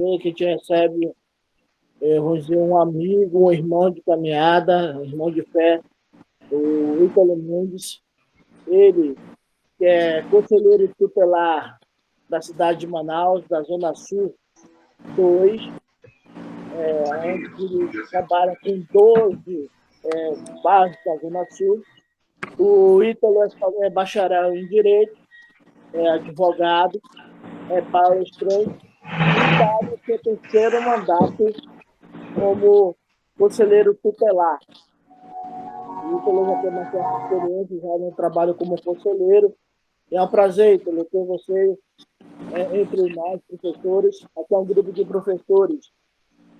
que a gente recebe, vamos dizer, um amigo, um irmão de caminhada, um irmão de fé, o Ítalo Mendes. Ele que é conselheiro tutelar da cidade de Manaus, da Zona Sul 2, onde ele trabalha com 12 bairros da Zona Sul. O Ítalo é bacharel em Direito, é advogado, é palestrante e está no seu terceiro mandato como conselheiro tutelar. O Ítalo já tem uma certa experiência já no trabalho como conselheiro. E é um prazer, Ítalo, ter você entre nós, professores. Aqui é um grupo de professores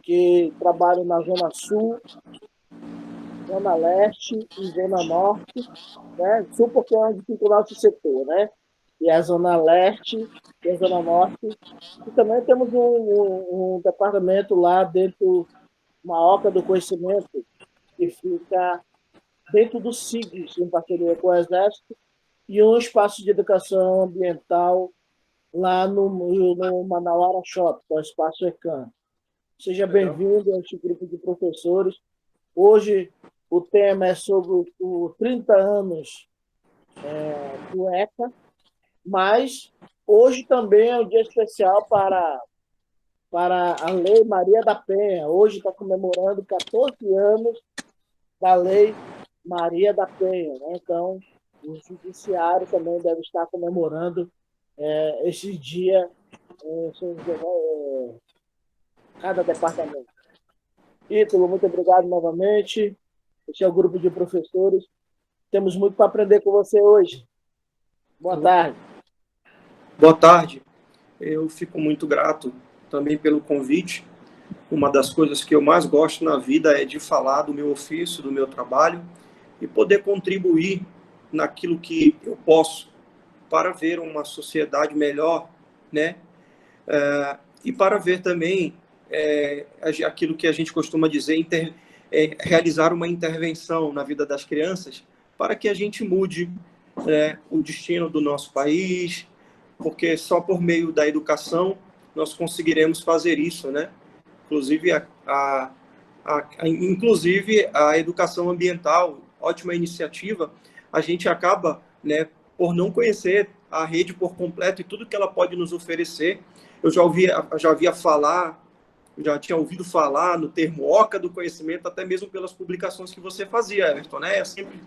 que trabalham na Zona Sul, Zona Leste e Zona Norte, né? Sul porque é onde fica o nosso setor, né? E a Zona Leste e a Zona Norte. E também temos um departamento lá dentro, uma Oca do Conhecimento, que fica dentro do SIGS, em parceria com o Exército, e um espaço de educação ambiental lá no Manauara Shop, que é o Espaço ECAM. Seja bem-vindo a este grupo de professores. Hoje o tema é sobre os 30 anos do ECA, mas hoje também é um dia especial para a Lei Maria da Penha. Hoje está comemorando 14 anos da Lei Maria da Penha, né? Então, o Judiciário também deve estar comemorando esse dia, cada departamento. Ítalo, muito obrigado novamente. Este é o grupo de professores. Temos muito para aprender com você hoje. Boa tarde. Boa tarde. Eu fico muito grato também pelo convite. Uma das coisas que eu mais gosto na vida é de falar do meu ofício, do meu trabalho e poder contribuir naquilo que eu posso para ver uma sociedade melhor, né? E para ver também aquilo que a gente costuma dizer, realizar uma intervenção na vida das crianças para que a gente mude o destino do nosso país, porque só por meio da educação nós conseguiremos fazer isso, né? Inclusive inclusive a educação ambiental, ótima iniciativa, a gente acaba, né, por não conhecer a rede por completo e tudo que ela pode nos oferecer. Eu já tinha ouvido falar no termo Oca do Conhecimento, até mesmo pelas publicações que você fazia, Everton, né? Eu sempre,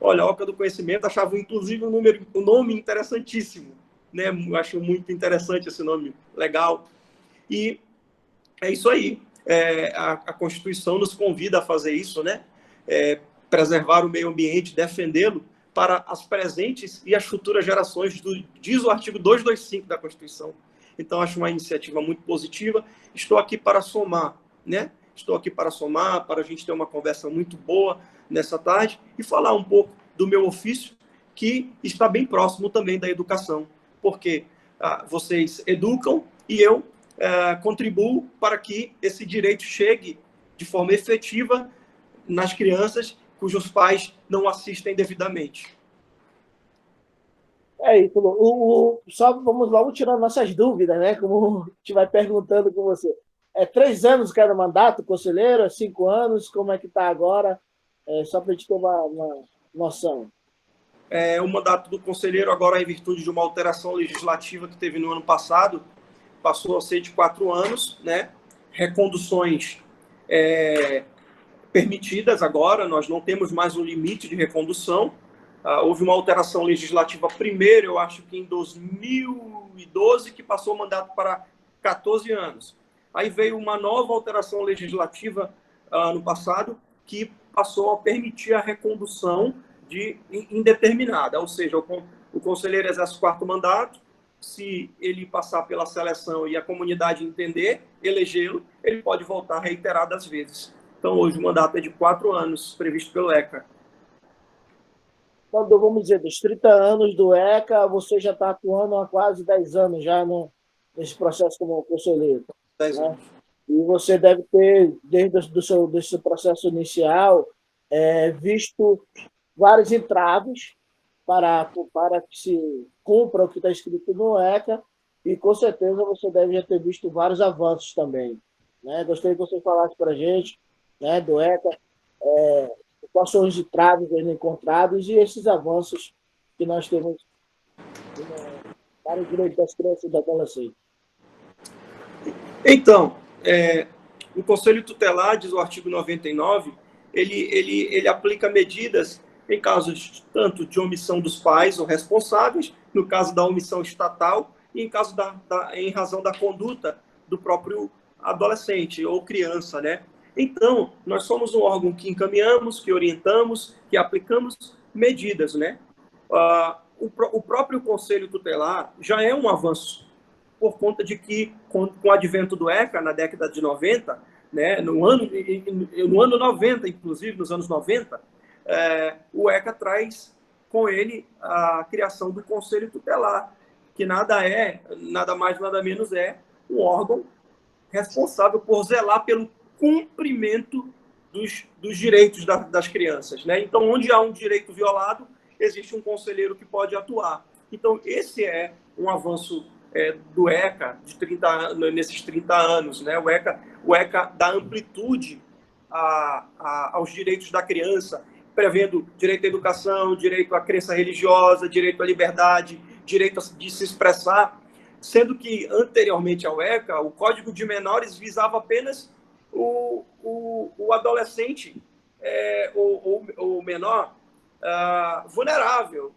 olha, Oca do Conhecimento, achava inclusive um nome interessantíssimo, né? Eu acho muito interessante esse nome, legal. E é isso aí. A Constituição nos convida a fazer isso, né? Preservar o meio ambiente, defendê-lo para as presentes e as futuras gerações, diz o artigo 225 da Constituição. Então, acho uma iniciativa muito positiva. Estou aqui para somar, né? Estou aqui para somar, para a gente ter uma conversa muito boa nessa tarde e falar um pouco do meu ofício, que está bem próximo também da educação, porque vocês educam e eu contribuo para que esse direito chegue de forma efetiva nas crianças cujos pais não assistem devidamente. Ítalo. Só vamos logo tirar nossas dúvidas, né? Como a gente vai perguntando com você. 3 anos cada mandato, conselheiro? 5 anos? Como é que está agora? Só para a gente ter uma noção. O mandato do conselheiro, agora em virtude de uma alteração legislativa que teve no ano passado, passou a ser de 4 anos, né? Reconduções permitidas agora, nós não temos mais um limite de recondução. Houve uma alteração legislativa primeiro, eu acho que em 2012, que passou o mandato para 14 anos. Aí veio uma nova alteração legislativa ano passado, que passou a permitir a recondução de indeterminada, ou seja, o conselheiro exerce o 4º mandato, se ele passar pela seleção e a comunidade entender, elegê-lo, ele pode voltar reiteradas vezes. Então, hoje o mandato é de 4 anos, previsto pelo ECA. Quando, vamos dizer, dos 30 anos do ECA, você já está atuando há quase 10 anos já nesse processo como conselheiro. 10 né? anos. E você deve ter, desde desse processo inicial, visto vários entraves para que se cumpra o que está escrito no ECA, E com certeza você deve já ter visto vários avanços também, né? Gostaria que você falasse para a gente, né, do ECA, quais são os entraves ainda encontrados e esses avanços que nós temos para o direito das crianças e dos adolescentes. Então, o Conselho Tutelar, diz o artigo 99, ele aplica medidas em casos tanto de omissão dos pais ou responsáveis, no caso da omissão estatal, e em caso em razão da conduta do próprio adolescente ou criança, né? Então, nós somos um órgão que encaminhamos, que orientamos, que aplicamos medidas, né? O próprio Conselho Tutelar já é um avanço, por conta de que, com o advento do ECA, na década de 90, né, no ano 90, inclusive, nos anos 90, o ECA traz com ele a criação do Conselho Tutelar, que nada mais, nada menos um órgão responsável por zelar pelo cumprimento dos direitos das crianças, né? Então, onde há um direito violado, existe um conselheiro que pode atuar. Então, esse é um avanço do ECA nesses 30 anos, né? O ECA dá amplitude aos direitos da criança, prevendo direito à educação, direito à crença religiosa, direito à liberdade, direito de se expressar, sendo que anteriormente ao ECA, o Código de Menores visava apenas o adolescente, o menor vulnerável,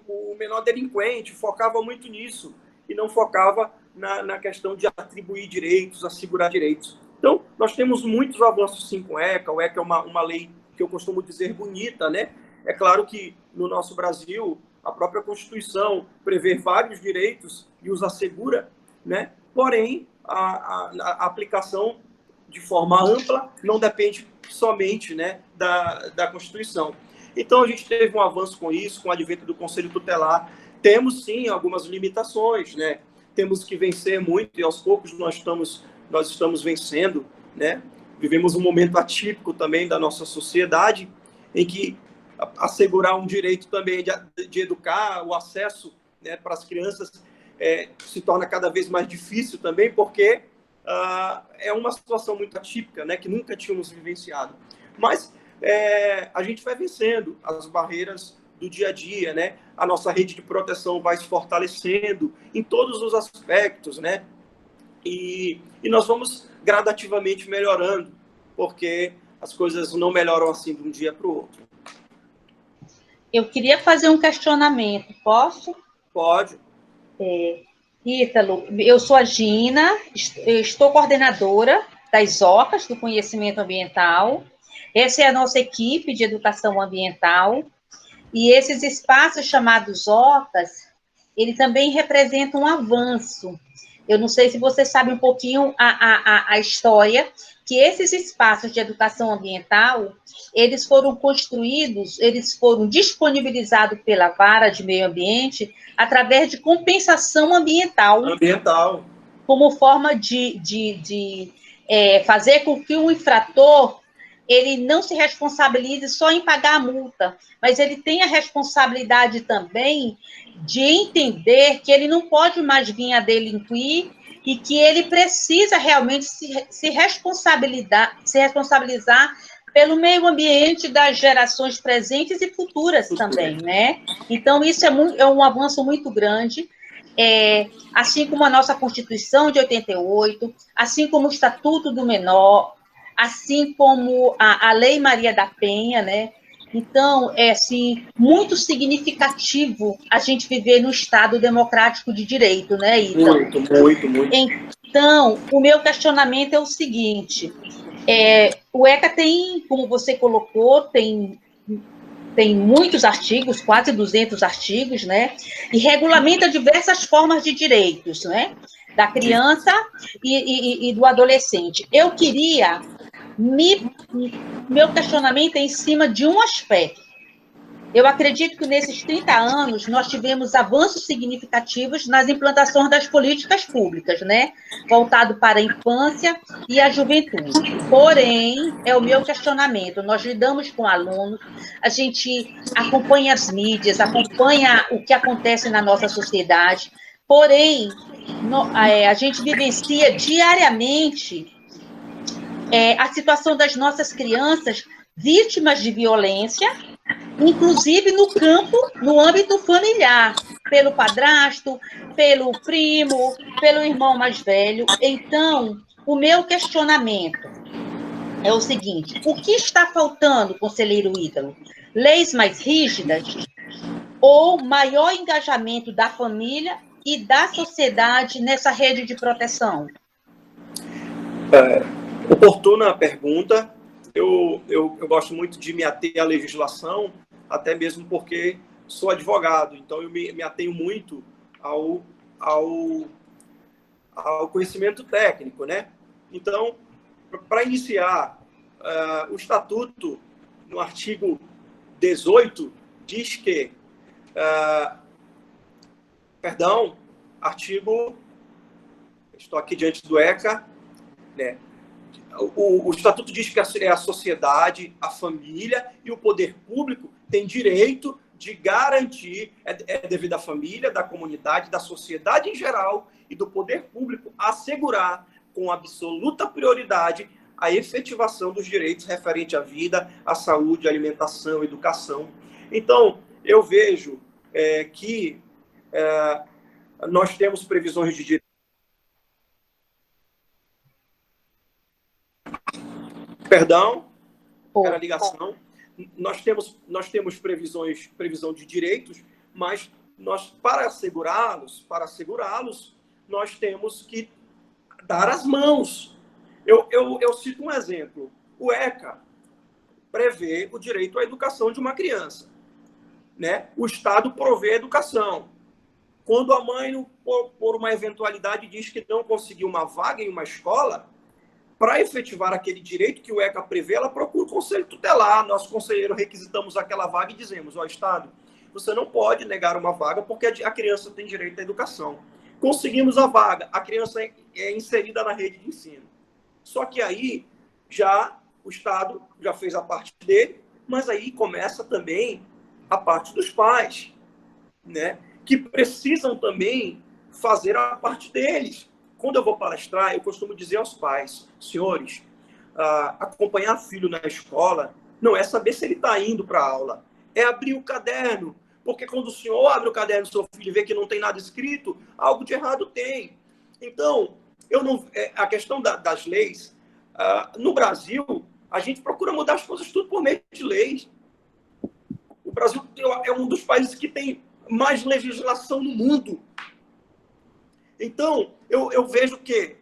o menor delinquente, focava muito nisso e não focava na questão de atribuir direitos, assegurar direitos. Então, nós temos muitos avanços sim com o ECA. O ECA é uma lei que eu costumo dizer bonita, né? É claro que no nosso Brasil, a própria Constituição prevê vários direitos e os assegura, né? Porém, a aplicação de forma ampla não depende somente, né, da Constituição. Então, a gente teve um avanço com isso, com o advento do Conselho Tutelar. Temos, sim, algumas limitações, né? Temos que vencer muito e, aos poucos, nós estamos vencendo, né? Vivemos um momento atípico também da nossa sociedade, em que assegurar um direito também de educar, o acesso, né, para as crianças se torna cada vez mais difícil também, porque é uma situação muito atípica, né, que nunca tínhamos vivenciado. Mas a gente vai vencendo as barreiras do dia a dia, né? A nossa rede de proteção vai se fortalecendo em todos os aspectos, né? E nós vamos gradativamente melhorando, porque as coisas não melhoram assim de um dia para o outro. Eu queria fazer um questionamento, posso? Pode. Ítalo, eu sou a Gina, eu estou coordenadora das OCAs, do Conhecimento Ambiental. Essa é a nossa equipe de educação ambiental. E esses espaços chamados OCAs, ele também representa um avanço. Eu não sei se você sabe um pouquinho a história, que esses espaços de educação ambiental, eles foram construídos, eles foram disponibilizados pela Vara de Meio Ambiente através de compensação ambiental. Como forma de fazer com que o infrator ele não se responsabilize só em pagar a multa, mas ele tem a responsabilidade também de entender que ele não pode mais vir a delinquir e que ele precisa realmente se responsabilizar pelo meio ambiente das gerações presentes e futuras também, né? Então, isso é um avanço muito grande, assim como a nossa Constituição de 88, assim como o Estatuto do Menor, assim como a Lei Maria da Penha, né? Então, é assim, muito significativo a gente viver no Estado democrático de direito, né, Ítalo? Muito. Então, o meu questionamento é o seguinte, o ECA tem, como você colocou, tem muitos artigos, quase 200 artigos, né? E regulamenta diversas formas de direitos, né? Da criança e do adolescente. Eu queria... Meu questionamento é em cima de um aspecto. Eu acredito que nesses 30 anos nós tivemos avanços significativos nas implantações das políticas públicas, né? Voltado para a infância e a juventude. Porém, é o meu questionamento, nós lidamos com alunos, a gente acompanha as mídias, acompanha o que acontece na nossa sociedade, porém, a gente vivencia diariamente a situação das nossas crianças vítimas de violência, inclusive no âmbito familiar, pelo padrasto, pelo primo, pelo irmão mais velho. Então, o meu questionamento é o seguinte: o que está faltando, conselheiro Ítalo? Leis mais rígidas ou maior engajamento da família e da sociedade nessa rede de proteção? Oportuna a pergunta. Eu gosto muito de me ater à legislação, até mesmo porque sou advogado, então eu me atenho muito ao conhecimento técnico, né? Então, para iniciar, o Estatuto, no artigo 18, diz que... Estou aqui diante do ECA, né? O Estatuto diz que a sociedade, a família e o poder público têm direito de garantir, é devido à família, da comunidade, da sociedade em geral e do poder público assegurar com absoluta prioridade a efetivação dos direitos referentes à vida, à saúde, à alimentação, à educação. Então, eu vejo que nós temos previsões de direito. Perdão, era a ligação. Nós temos previsão de direitos, mas para assegurá-los, nós temos que dar as mãos. Eu cito um exemplo. O ECA prevê o direito à educação de uma criança, né? O Estado provê a educação. Quando a mãe, por uma eventualidade, diz que não conseguiu uma vaga em uma escola, para efetivar aquele direito que o ECA prevê, ela procura o conselho tutelar. Nós, conselheiro, requisitamos aquela vaga e dizemos: ó, Estado, você não pode negar uma vaga porque a criança tem direito à educação. Conseguimos a vaga, a criança é inserida na rede de ensino. Só que aí, o Estado já fez a parte dele, mas aí começa também a parte dos pais, né? Que precisam também fazer a parte deles. Quando eu vou palestrar, eu costumo dizer aos pais: senhores, acompanhar filho na escola não é saber se ele está indo para a aula, é abrir o caderno. Porque quando o senhor abre o caderno do seu filho e vê que não tem nada escrito, algo de errado tem. Então, a questão das leis, no Brasil, a gente procura mudar as coisas tudo por meio de leis. O Brasil é um dos países que tem mais legislação no mundo. Então, eu vejo que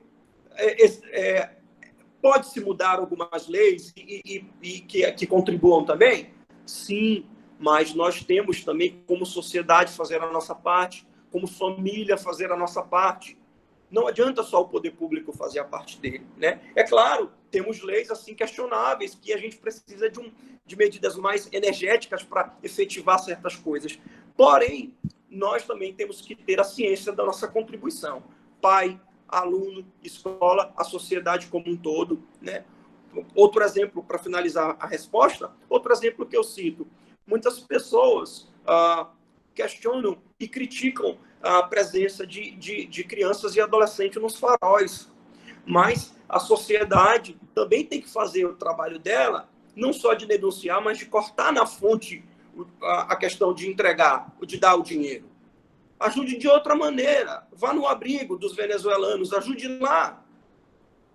pode-se mudar algumas leis e que contribuam também? Sim, mas nós temos também, como sociedade, fazer a nossa parte, como família, fazer a nossa parte. Não adianta só o poder público fazer a parte dele, né? É claro, temos leis assim questionáveis, que a gente precisa de medidas mais energéticas para efetivar certas coisas. Porém, nós também temos que ter a ciência da nossa contribuição. Pai, aluno, escola, a sociedade como um todo, né? Outro exemplo, para finalizar a resposta, outro exemplo que eu cito: muitas pessoas questionam e criticam a presença de crianças e adolescentes nos faróis. Mas a sociedade também tem que fazer o trabalho dela, não só de denunciar, mas de cortar na fonte a questão de entregar, de dar o dinheiro. Ajude de outra maneira. Vá no abrigo dos venezuelanos, ajude lá.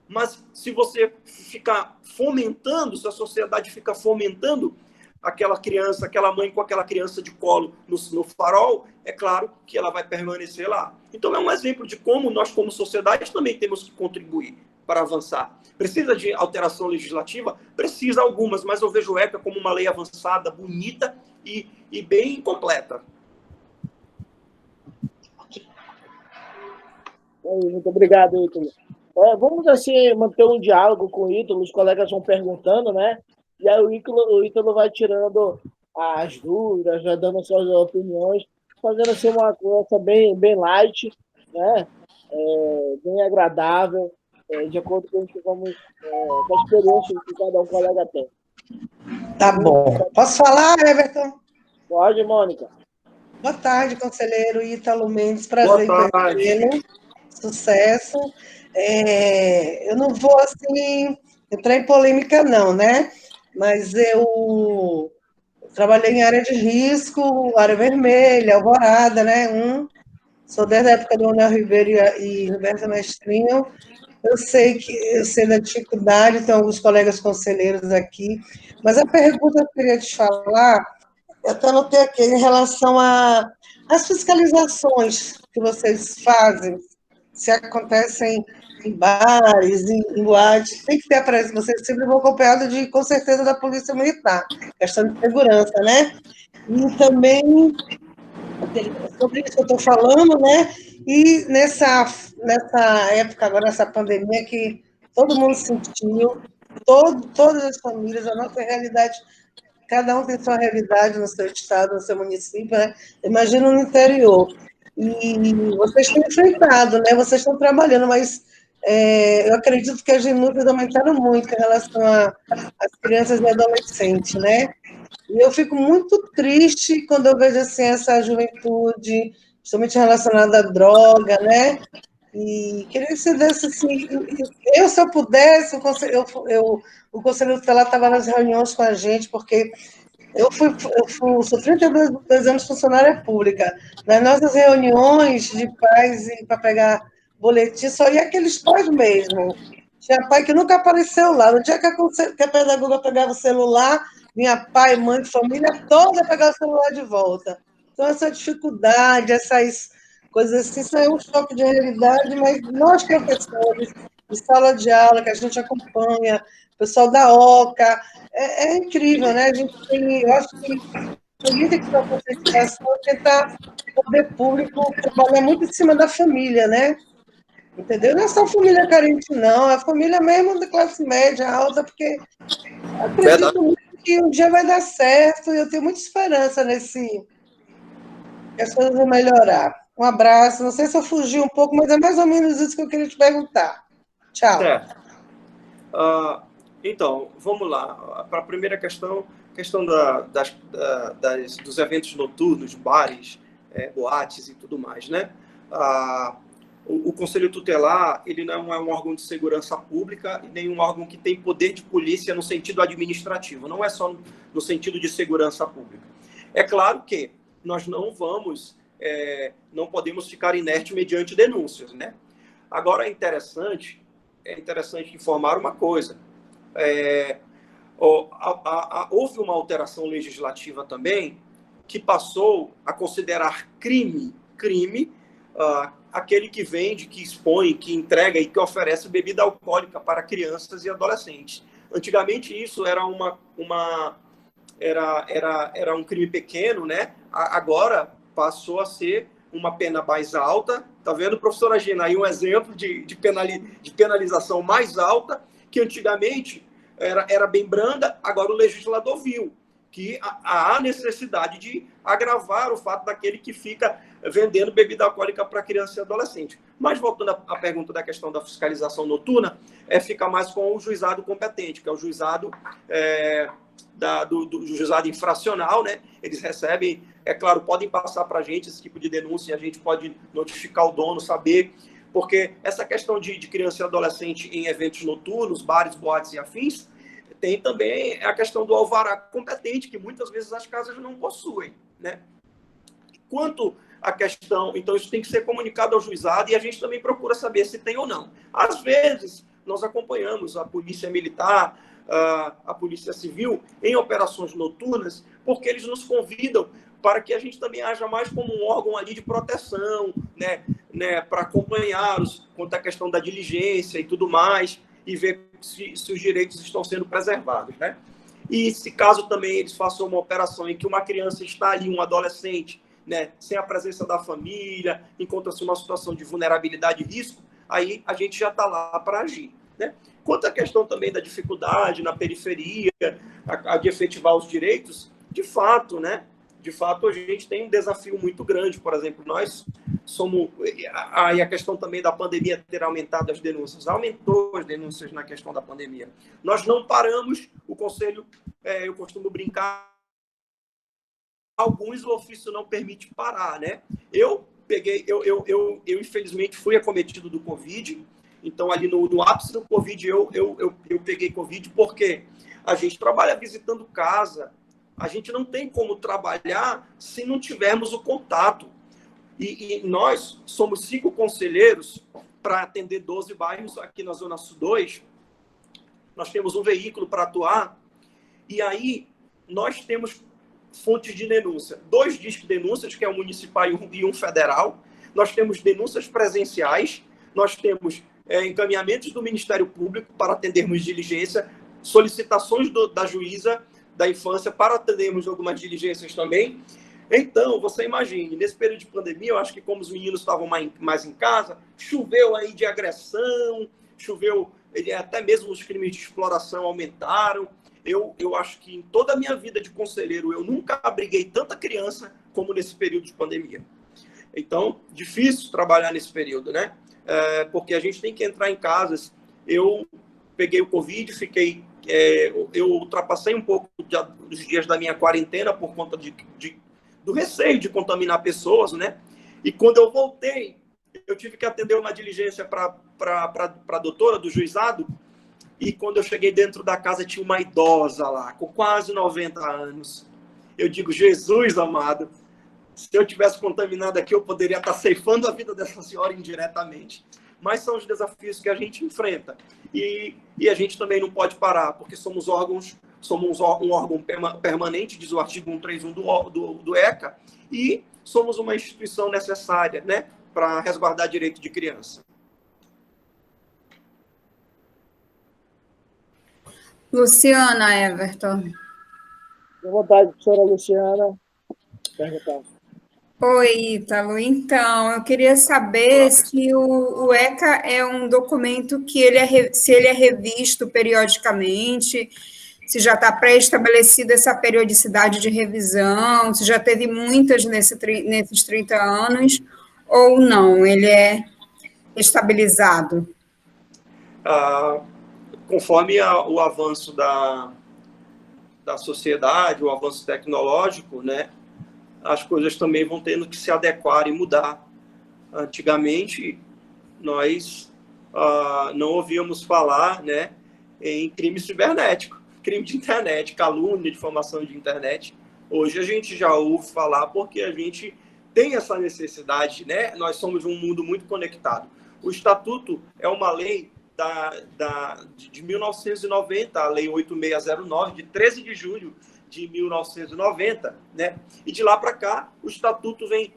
Mas se você ficar fomentando, se a sociedade fica fomentando aquela criança, aquela mãe com aquela criança de colo no farol, é claro que ela vai permanecer lá. Então é um exemplo de como nós, como sociedade, também temos que contribuir para avançar. Precisa de alteração legislativa? Precisa algumas, mas eu vejo o ECA como uma lei avançada, bonita e bem completa. Muito obrigado, Ítalo. Vamos, assim, manter um diálogo com o Ítalo, os colegas vão perguntando, né? E aí o Ítalo vai tirando as dúvidas, já dando suas opiniões, fazendo assim uma coisa bem light, né? Bem agradável, de acordo com a experiência que cada colega tem. Tá bom. Posso falar, Everton? Pode, Mônica. Boa tarde, conselheiro Ítalo Mendes. Prazer em conhecê-lo. sucesso. Eu não vou, assim, entrar em polêmica, não, né? Mas eu trabalhei em área de risco, área vermelha, Alvorada, né? Sou desde a época do Leonel Ribeiro e Roberto Mestrinho. Eu sei da dificuldade, tem alguns colegas conselheiros aqui, mas a pergunta que eu queria te falar, eu até anotei aqui, em relação às fiscalizações que vocês fazem, se acontecem em bares, em boates, tem que ter a presença, vocês sempre vão acompanhado com certeza, da Polícia Militar, questão de segurança, né? E também sobre isso que eu estou falando, né? E nessa época agora, nessa pandemia, que todo mundo sentiu, todas as famílias, a nossa realidade, cada um tem sua realidade no seu estado, no seu município, né? Imagina no interior. E vocês têm enfrentado, né? Vocês estão trabalhando, mas eu acredito que as denúncias aumentaram muito em relação às crianças e adolescentes, né? E eu fico muito triste quando eu vejo assim, essa juventude, principalmente relacionada à droga, né? E queria que você desse assim, se eu pudesse, o Conselho Tutelar estava nas reuniões com a gente, porque sou 32 anos funcionária pública. Nas nossas reuniões de pais para pegar boletim, só ia aqueles pais mesmo. Tinha pai que nunca apareceu lá. No dia que a pedagoga pegava o celular, vinha pai, mãe, família toda pegar o celular de volta. Então, essa dificuldade, essas coisas assim, isso é um choque de realidade, mas nós, professores, de sala de aula, que a gente acompanha, o pessoal da OCA, é incrível, né? Eu acho que a gente tem que ter uma conscientização, tentar, o poder público, trabalhar muito em cima da família, né? Entendeu? Não é só família carente, não, é a família mesmo da classe média alta, porque acredito muito que um dia vai dar certo e eu tenho muita esperança que as coisas vão melhorar. Um abraço, não sei se eu fugi um pouco, mas é mais ou menos isso que eu queria te perguntar. Tchau. Certo. Então, vamos lá. Para a primeira questão dos eventos noturnos, bares, boates e tudo mais, né? O Conselho Tutelar, ele não é um órgão de segurança pública e nem um órgão que tem poder de polícia no sentido administrativo, não é só no sentido de segurança pública. É claro que nós não podemos ficar inerte mediante denúncias, né? Agora, é interessante informar uma coisa. Houve uma alteração legislativa também que passou a considerar crime aquele que vende, que expõe, que entrega e que oferece bebida alcoólica para crianças e adolescentes. Antigamente isso era era um crime pequeno, né? Agora passou a ser uma pena mais alta. Tá vendo, professora Gina, aí um exemplo de penalização mais alta, que antigamente era bem branda, agora o legislador viu que há necessidade de agravar o fato daquele que fica vendendo bebida alcoólica para criança e adolescente. Mas, voltando à pergunta da questão da fiscalização noturna, fica mais com o juizado competente, que é o juizado do juizado infracional, né? Eles recebem, é claro, podem passar para a gente esse tipo de denúncia, e a gente pode notificar o dono, saber, porque essa questão de criança e adolescente em eventos noturnos, bares, boates e afins, tem também a questão do alvará competente, que muitas vezes as casas não possuem, né? Quanto à questão, então isso tem que ser comunicado ao juizado e a gente também procura saber se tem ou não. Às vezes, nós acompanhamos a polícia militar, a polícia civil em operações noturnas, porque eles nos convidam para que a gente também haja mais como um órgão ali de proteção, né, para acompanhá-los quanto à questão da diligência e tudo mais, e ver se os direitos estão sendo preservados, né? E se caso também eles façam uma operação em que uma criança está ali, um adolescente, né, sem a presença da família, encontra-se uma situação de vulnerabilidade e risco, aí a gente já está lá para agir, né? Quanto à questão também da dificuldade na periferia, de efetivar os direitos, de fato, né? De fato, a gente tem um desafio muito grande. Por exemplo, nós somos... Aí a questão também da pandemia ter aumentado as denúncias. Aumentou as denúncias na questão da pandemia. Nós não paramos, o Conselho, eu costumo brincar, alguns o ofício não permite parar, né? Eu infelizmente fui acometido do Covid, então ali no ápice do Covid eu peguei Covid porque a gente trabalha visitando casa, a gente não tem como trabalhar se não tivermos o contato. E nós somos 5 conselheiros para atender 12 bairros aqui na Zona Sul 2. Nós temos um veículo para atuar, e aí nós temos fontes de denúncia. 2 discos de denúncias, que é um municipal e um federal. Nós temos denúncias presenciais, nós temos encaminhamentos do Ministério Público para atendermos diligência, solicitações da juíza da infância para atendermos algumas diligências também. Então, você imagine, nesse período de pandemia, eu acho que como os meninos estavam mais em casa, choveu aí de agressão, choveu, até mesmo os crimes de exploração aumentaram. Eu acho que em toda a minha vida de conselheiro, eu nunca abriguei tanta criança como nesse período de pandemia. Então, difícil trabalhar nesse período, né? Porque a gente tem que entrar em casas. Eu peguei o Covid, eu ultrapassei um pouco dos dias da minha quarentena por conta do receio de contaminar pessoas, né? E quando eu voltei, eu tive que atender uma diligência para a doutora do juizado, e quando eu cheguei dentro da casa, tinha uma idosa lá, com quase 90 anos. Eu digo, Jesus amado, se eu tivesse contaminado aqui, eu poderia estar ceifando a vida dessa senhora indiretamente. Mas são os desafios que a gente enfrenta. E a gente também não pode parar, porque somos um órgão permanente, diz o artigo 131 do ECA, e somos uma instituição necessária, né, para resguardar direito de criança. Luciana Everton. À vontade, professora Luciana, perguntar. Oi, Ítalo. Então, eu queria saber se o ECA é um documento que se ele é revisto periodicamente, se já está pré-estabelecida essa periodicidade de revisão, se já teve muitas nesses 30 anos, ou não, ele é estabilizado? Conforme o avanço da sociedade, o avanço tecnológico, né, as coisas também vão tendo que se adequar e mudar. Antigamente, nós não ouvíamos falar, né, em crime cibernético, crime de internet, calúnia, difamação de internet. Hoje a gente já ouve falar porque a gente tem essa necessidade, né? Nós somos um mundo muito conectado. O Estatuto é uma lei de 1990, a Lei 8609, de 13 de julho de 1990, né? E de lá para cá, o Estatuto vem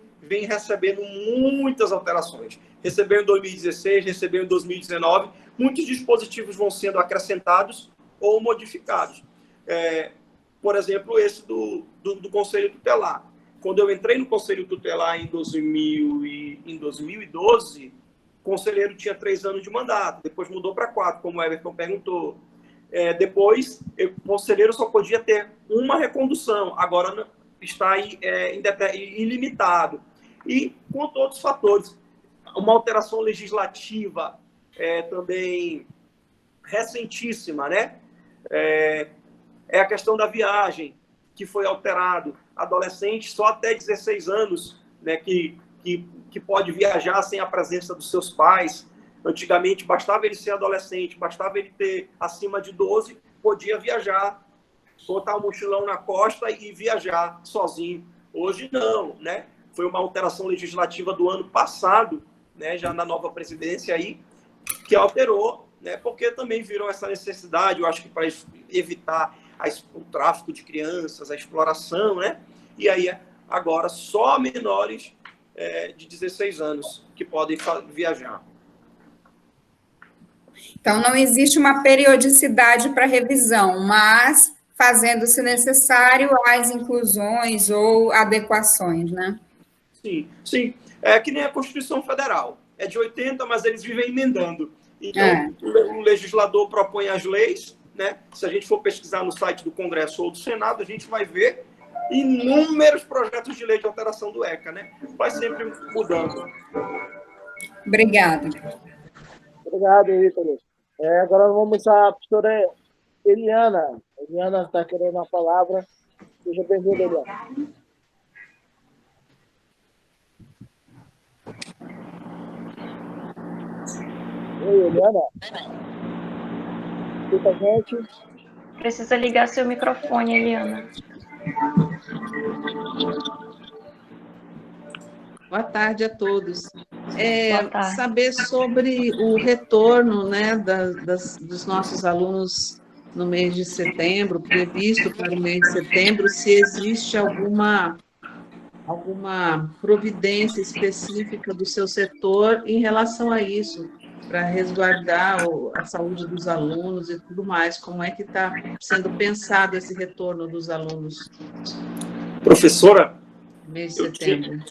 recebendo muitas alterações. Recebeu em 2016, recebeu em 2019, muitos dispositivos vão sendo acrescentados ou modificados. Por exemplo, esse do Conselho Tutelar. Quando eu entrei no Conselho Tutelar em 2012, o conselheiro tinha 3 anos de mandato, depois mudou para 4, como o Everton perguntou. Depois, o conselheiro só podia ter uma recondução, agora está ilimitado. E com outros fatores, uma alteração legislativa também recentíssima, né? É a questão da viagem, que foi alterado. Adolescente só até 16 anos, né, que pode viajar sem a presença dos seus pais. Antigamente, bastava ele ser adolescente, bastava ele ter acima de 12, podia viajar, botar o mochilão na costa e viajar sozinho. Hoje não, né? Foi uma alteração legislativa do ano passado, né, já na nova presidência aí, que alterou, né, porque também virou essa necessidade, eu acho que para evitar o tráfico de crianças, a exploração, né? E aí, agora, só menores de 16 anos que podem viajar. Então, não existe uma periodicidade para revisão, mas, fazendo-se necessário, as inclusões ou adequações, né? Sim, sim. É que nem a Constituição Federal. É de 80, mas eles vivem emendando. Então, o legislador propõe as leis, né? Se a gente for pesquisar no site do Congresso ou do Senado, a gente vai ver inúmeros projetos de lei de alteração do ECA, né? Vai sempre mudando. Obrigada. Obrigado, Ítalo. Agora vamos à professora Eliana. Eliana está querendo a palavra. Seja bem-vinda, Eliana. Oi, Eliana. Escuta a gente. Precisa ligar seu microfone, Eliana. Boa tarde a todos. Boa tarde. Saber sobre o retorno, né, dos nossos alunos no mês de setembro, previsto para o mês de setembro, se existe alguma providência específica do seu setor em relação a isso, para resguardar a saúde dos alunos e tudo mais. Como é que está sendo pensado esse retorno dos alunos? Professora, no mês de setembro.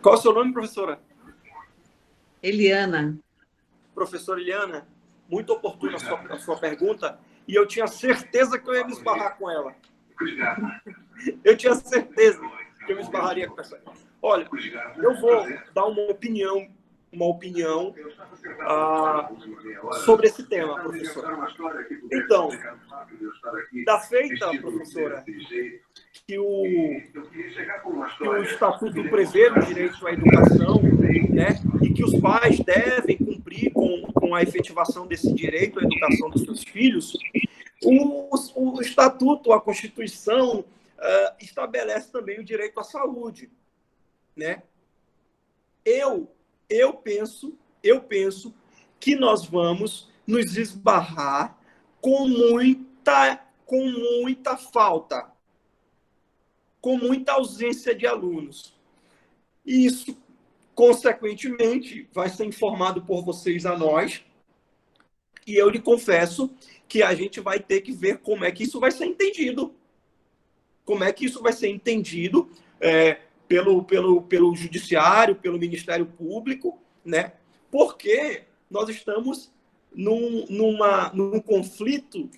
Qual é o seu nome, professora? Eliana. Professora Eliana, muito oportuna a sua pergunta, e eu tinha certeza que eu ia me esbarrar com ela. Eu tinha certeza que eu me esbarraria com essa. Olha, eu vou dar uma opinião sobre esse tema, professora. Então, da feita, professora, que o Estatuto prevê o direito à educação, né, e que os pais devem cumprir com a efetivação desse direito à educação dos seus filhos, o Estatuto, a Constituição, estabelece também o direito à saúde, né? Eu penso que nós vamos nos esbarrar com muita falta, com muita ausência de alunos. E isso, consequentemente, vai ser informado por vocês a nós. E eu lhe confesso que a gente vai ter que ver como é que isso vai ser entendido. Como é que isso vai ser entendido pelo Judiciário, pelo Ministério Público, né? Porque nós estamos num conflito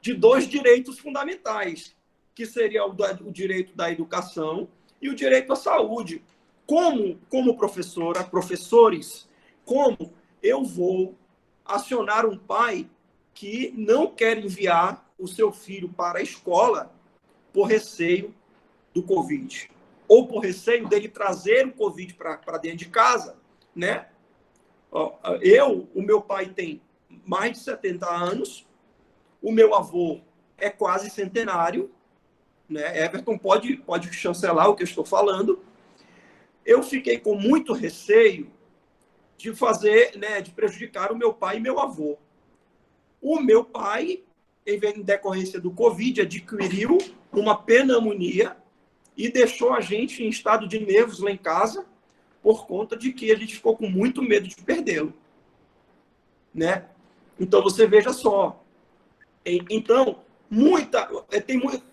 de dois direitos fundamentais, que seria o direito da educação e o direito à saúde. Como professores, como eu vou acionar um pai que não quer enviar o seu filho para a escola por receio do Covid, ou por receio dele trazer o Covid para dentro de casa, né? O meu pai tem mais de 70 anos, o meu avô é quase centenário, né? Everton pode chancelar o que eu estou falando. Eu fiquei com muito receio de fazer, né, de prejudicar o meu pai e meu avô. O meu pai, em decorrência do Covid, adquiriu uma pneumonia e deixou a gente em estado de nervos lá em casa por conta de que a gente ficou com muito medo de perdê-lo, né? Então, você veja só. Então,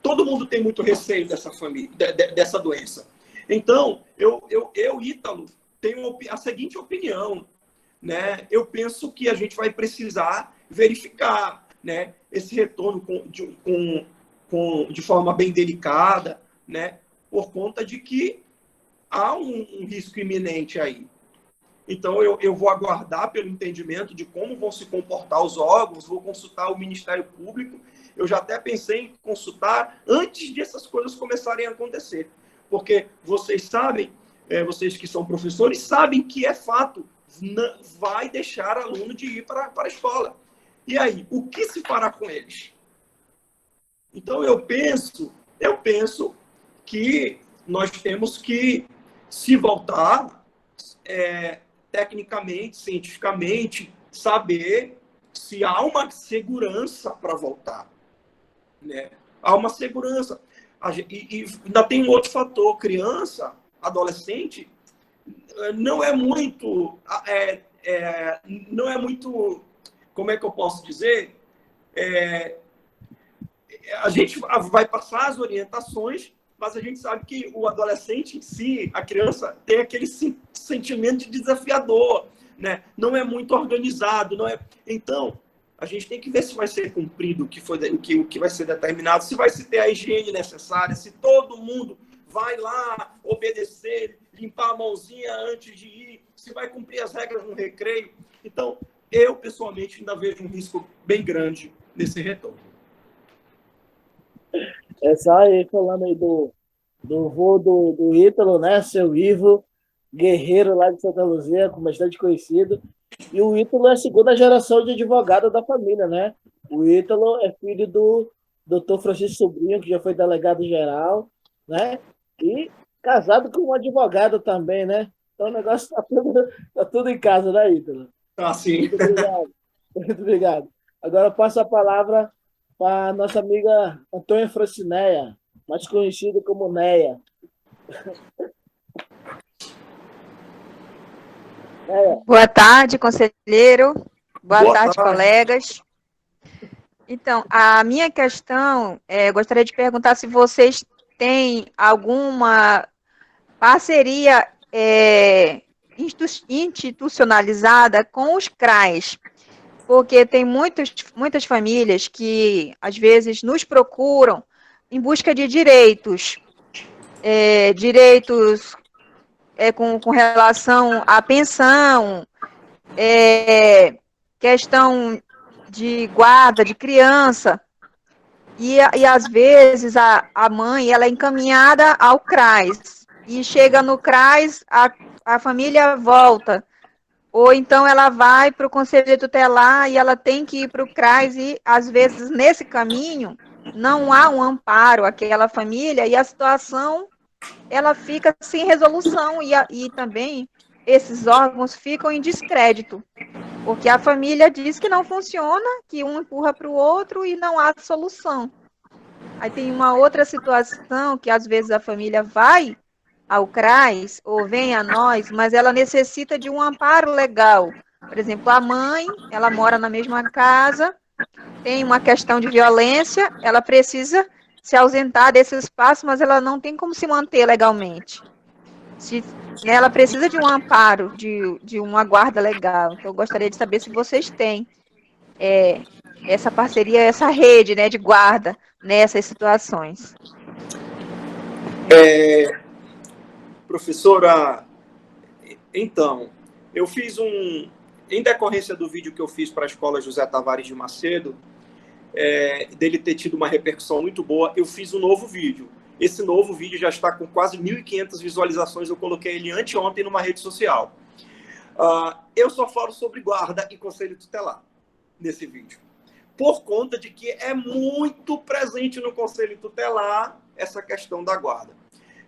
todo mundo tem muito receio dessa família, dessa doença. Então, eu Ítalo, tenho a seguinte opinião, né? Eu penso que a gente vai precisar verificar, né, esse retorno de forma bem delicada, né, por conta de que há um risco iminente aí. Então, eu vou aguardar pelo entendimento de como vão se comportar os órgãos, vou consultar o Ministério Público. Eu já até pensei em consultar antes dessas coisas começarem a acontecer. Porque vocês sabem, vocês que são professores, sabem que é fato, vai deixar aluno de ir para a escola. E aí, o que se fará com eles? Então, eu penso que nós temos que se voltar tecnicamente, cientificamente, saber se há uma segurança para voltar, né? Há uma segurança. E ainda tem um outro fator. Criança, adolescente, não é muito, como é que eu posso dizer? A gente vai passar as orientações, mas a gente sabe que o adolescente em si, a criança, tem aquele sentimento de desafiador, né? Não é muito organizado, não é. Então, a gente tem que ver se vai ser cumprido o que vai ser determinado, se vai se ter a higiene necessária, se todo mundo vai lá obedecer, limpar a mãozinha antes de ir, se vai cumprir as regras no recreio. Então, eu, pessoalmente, ainda vejo um risco bem grande nesse retorno. Só aí falando aí do vô do Ítalo, né? Seu Ivo, guerreiro lá de Santa Luzia, com bastante conhecido. E o Ítalo é a segunda geração de advogado da família, né? O Ítalo é filho do Dr. Francisco Sobrinho, que já foi delegado-geral, né? E casado com uma advogada também, né? Então o negócio tá tudo em casa, né, Ítalo? Ah, sim. Muito obrigado. Muito obrigado. Agora eu passo a palavra para a nossa amiga Antônia Francineia, mais conhecida como Neia. Boa tarde, conselheiro. Boa tarde, colegas. Então, a minha questão, gostaria de perguntar se vocês têm alguma parceria institucionalizada com os CRAs, porque tem muitas famílias que, às vezes, nos procuram em busca de direitos, com relação à pensão, questão de guarda de criança, e às vezes a mãe ela é encaminhada ao CRAS, e chega no CRAS, a família volta, ou então ela vai para o Conselho Tutelar e ela tem que ir para o CRAS, e às vezes nesse caminho não há um amparo àquela família, e a situação ela fica sem resolução, e também esses órgãos ficam em descrédito, porque a família diz que não funciona, que um empurra para o outro e não há solução. Aí tem uma outra situação que às vezes a família vai ao CRAS ou vem a nós, mas ela necessita de um amparo legal. Por exemplo, a mãe, ela mora na mesma casa, tem uma questão de violência, ela precisa se ausentar desse espaço, mas ela não tem como se manter legalmente. Ela precisa de um amparo, de uma guarda legal. Então, eu gostaria de saber se vocês têm essa parceria, essa rede, né, de guarda nessas situações. Professora, então, eu fiz em decorrência do vídeo que eu fiz para a escola José Tavares de Macedo, dele ter tido uma repercussão muito boa, eu fiz um novo vídeo. Esse novo vídeo já está com quase 1.500 visualizações, eu coloquei ele anteontem numa rede social. Eu só falo sobre guarda e conselho tutelar nesse vídeo, por conta de que é muito presente no conselho tutelar essa questão da guarda.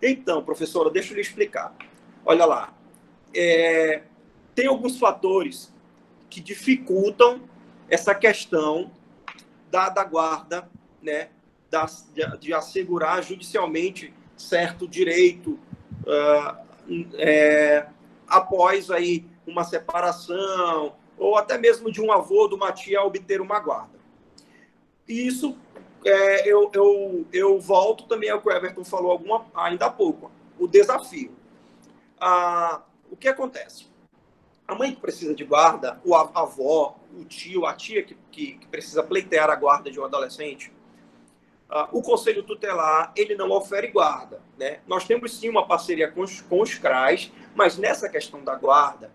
Então, professora, deixa eu lhe explicar. Olha lá, tem alguns fatores que dificultam essa questão da guarda, né, de assegurar judicialmente certo direito após aí uma separação, ou até mesmo de um avô, de uma tia, obter uma guarda. E isso, eu volto também ao que o Everton falou ainda há pouco, o desafio. O que acontece? A mãe que precisa de guarda, a avó, o tio, a tia que precisa pleitear a guarda de um adolescente, o Conselho Tutelar, ele não ofere guarda, né? Nós temos sim uma parceria com os CRAs, mas nessa questão da guarda,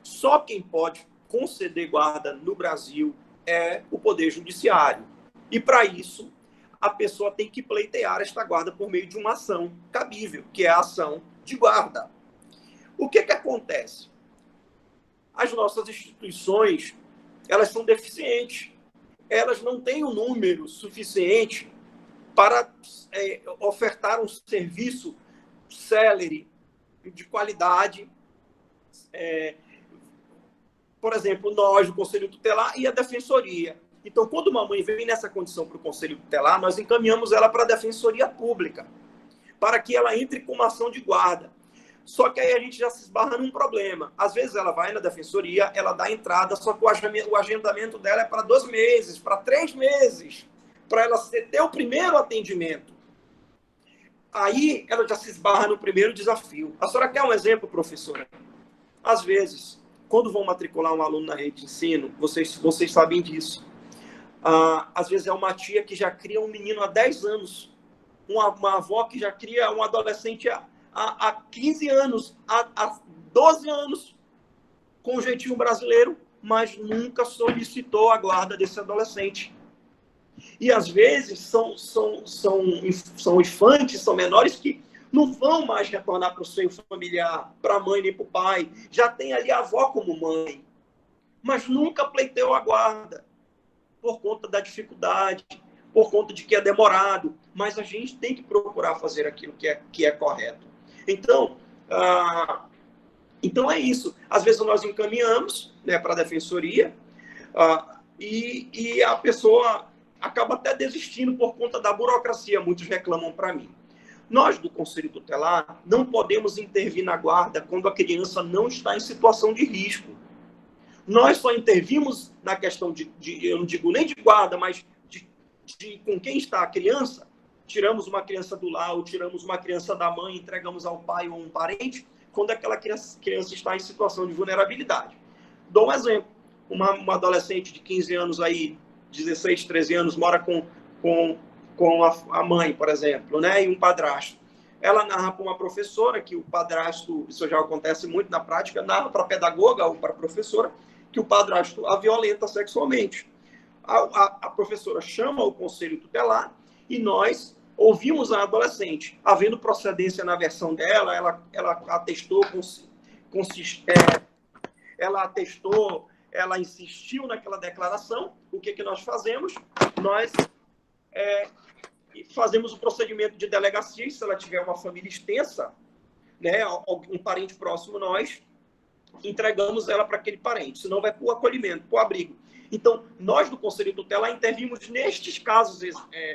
só quem pode conceder guarda no Brasil é o Poder Judiciário. E para isso, a pessoa tem que pleitear esta guarda por meio de uma ação cabível, que é a ação de guarda. O que acontece? As nossas instituições, elas são deficientes. Elas não têm um número suficiente para ofertar um serviço célere, de qualidade. Por exemplo, nós, o Conselho Tutelar e a Defensoria. Então, quando uma mãe vem nessa condição para o Conselho Tutelar, nós encaminhamos ela para a Defensoria Pública, para que ela entre com uma ação de guarda. Só que aí a gente já se esbarra num problema. Às vezes ela vai na defensoria, ela dá entrada, só que o agendamento dela é para 2 meses, para 3 meses, para ela ter o primeiro atendimento. Aí ela já se esbarra no primeiro desafio. A senhora quer um exemplo, professora? Às vezes, quando vão matricular um aluno na rede de ensino, vocês sabem disso. Às vezes é uma tia que já cria um menino há 10 anos, uma avó que já cria um adolescente há 15 anos, há 12 anos, com o jeitinho brasileiro, mas nunca solicitou a guarda desse adolescente. E, às vezes, são infantes, são menores que não vão mais retornar para o seio familiar, para a mãe nem para o pai. Já tem ali a avó como mãe. mas nunca pleiteou a guarda, por conta da dificuldade, por conta de que é demorado, mas a gente tem que procurar fazer aquilo que é correto. Então, então é isso. Às vezes nós encaminhamos, né, para a defensoria, e a pessoa acaba até desistindo por conta da burocracia, muitos reclamam para mim. Nós, do Conselho Tutelar, não podemos intervir na guarda quando a criança não está em situação de risco. Nós só intervimos na questão eu não digo nem de guarda, mas de com quem está a criança. Tiramos uma criança do lar, ou tiramos uma criança da mãe, entregamos ao pai ou um parente, quando aquela criança está em situação de vulnerabilidade. Dou um exemplo. Uma adolescente de 15 anos, aí, 16, 13 anos, mora com a mãe, por exemplo, né, e um padrasto. Ela narra para uma professora que o padrasto, isso já acontece muito na prática, narra para a pedagoga ou para a professora que o padrasto a violenta sexualmente. A professora chama o conselho tutelar e nós ouvimos a adolescente. Havendo procedência na versão dela, ela atestou, ela insistiu naquela declaração. O que nós fazemos? Nós fazemos o procedimento de delegacia, e se ela tiver uma família extensa, né, um parente próximo, nós entregamos ela para aquele parente, senão vai para o acolhimento, para o abrigo. Então, nós do Conselho Tutelar intervimos nestes casos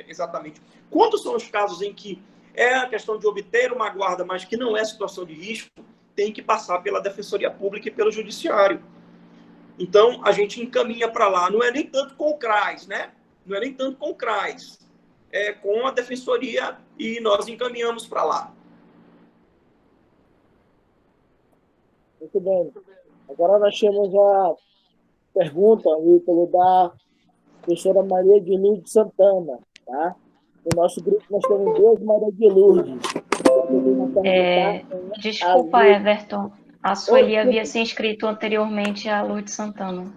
exatamente. Quando são os casos em que é a questão de obter uma guarda, mas que não é situação de risco, tem que passar pela Defensoria Pública e pelo Judiciário. Então, a gente encaminha para lá. Não é nem tanto com o CRAS, né? Não é nem tanto com o CRAS. É com a Defensoria e nós encaminhamos para lá. Muito bem. Agora nós temos a pergunta, Ítalo, da professora Maria de Lourdes Santana, tá? No nosso grupo nós temos 2 Maria de Lourdes. Desculpa, Everton. A Sueli havia se inscrito anteriormente a Lourdes Santana.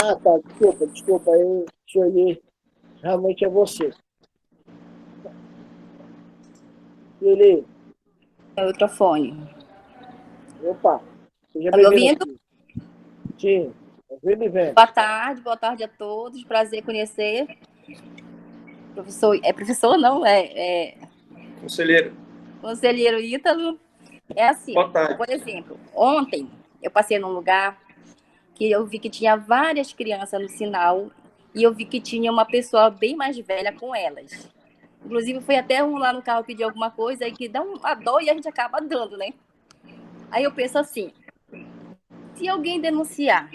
Ah, tá. Desculpa. Eu olhei. Realmente é você. Sueli. É o microfone. Opa. Tá me ouvindo? Sim. Ouvindo e vendo. Boa tarde a todos. Prazer conhecer. Professor, professor não, Conselheiro. Conselheiro Ítalo. É assim, por exemplo, ontem eu passei num lugar que eu vi que tinha várias crianças no sinal e eu vi que tinha uma pessoa bem mais velha com elas. Inclusive, foi até um lá no carro pedir alguma coisa e que dá uma dó e a gente acaba dando, né? Aí eu penso assim, se alguém denunciar,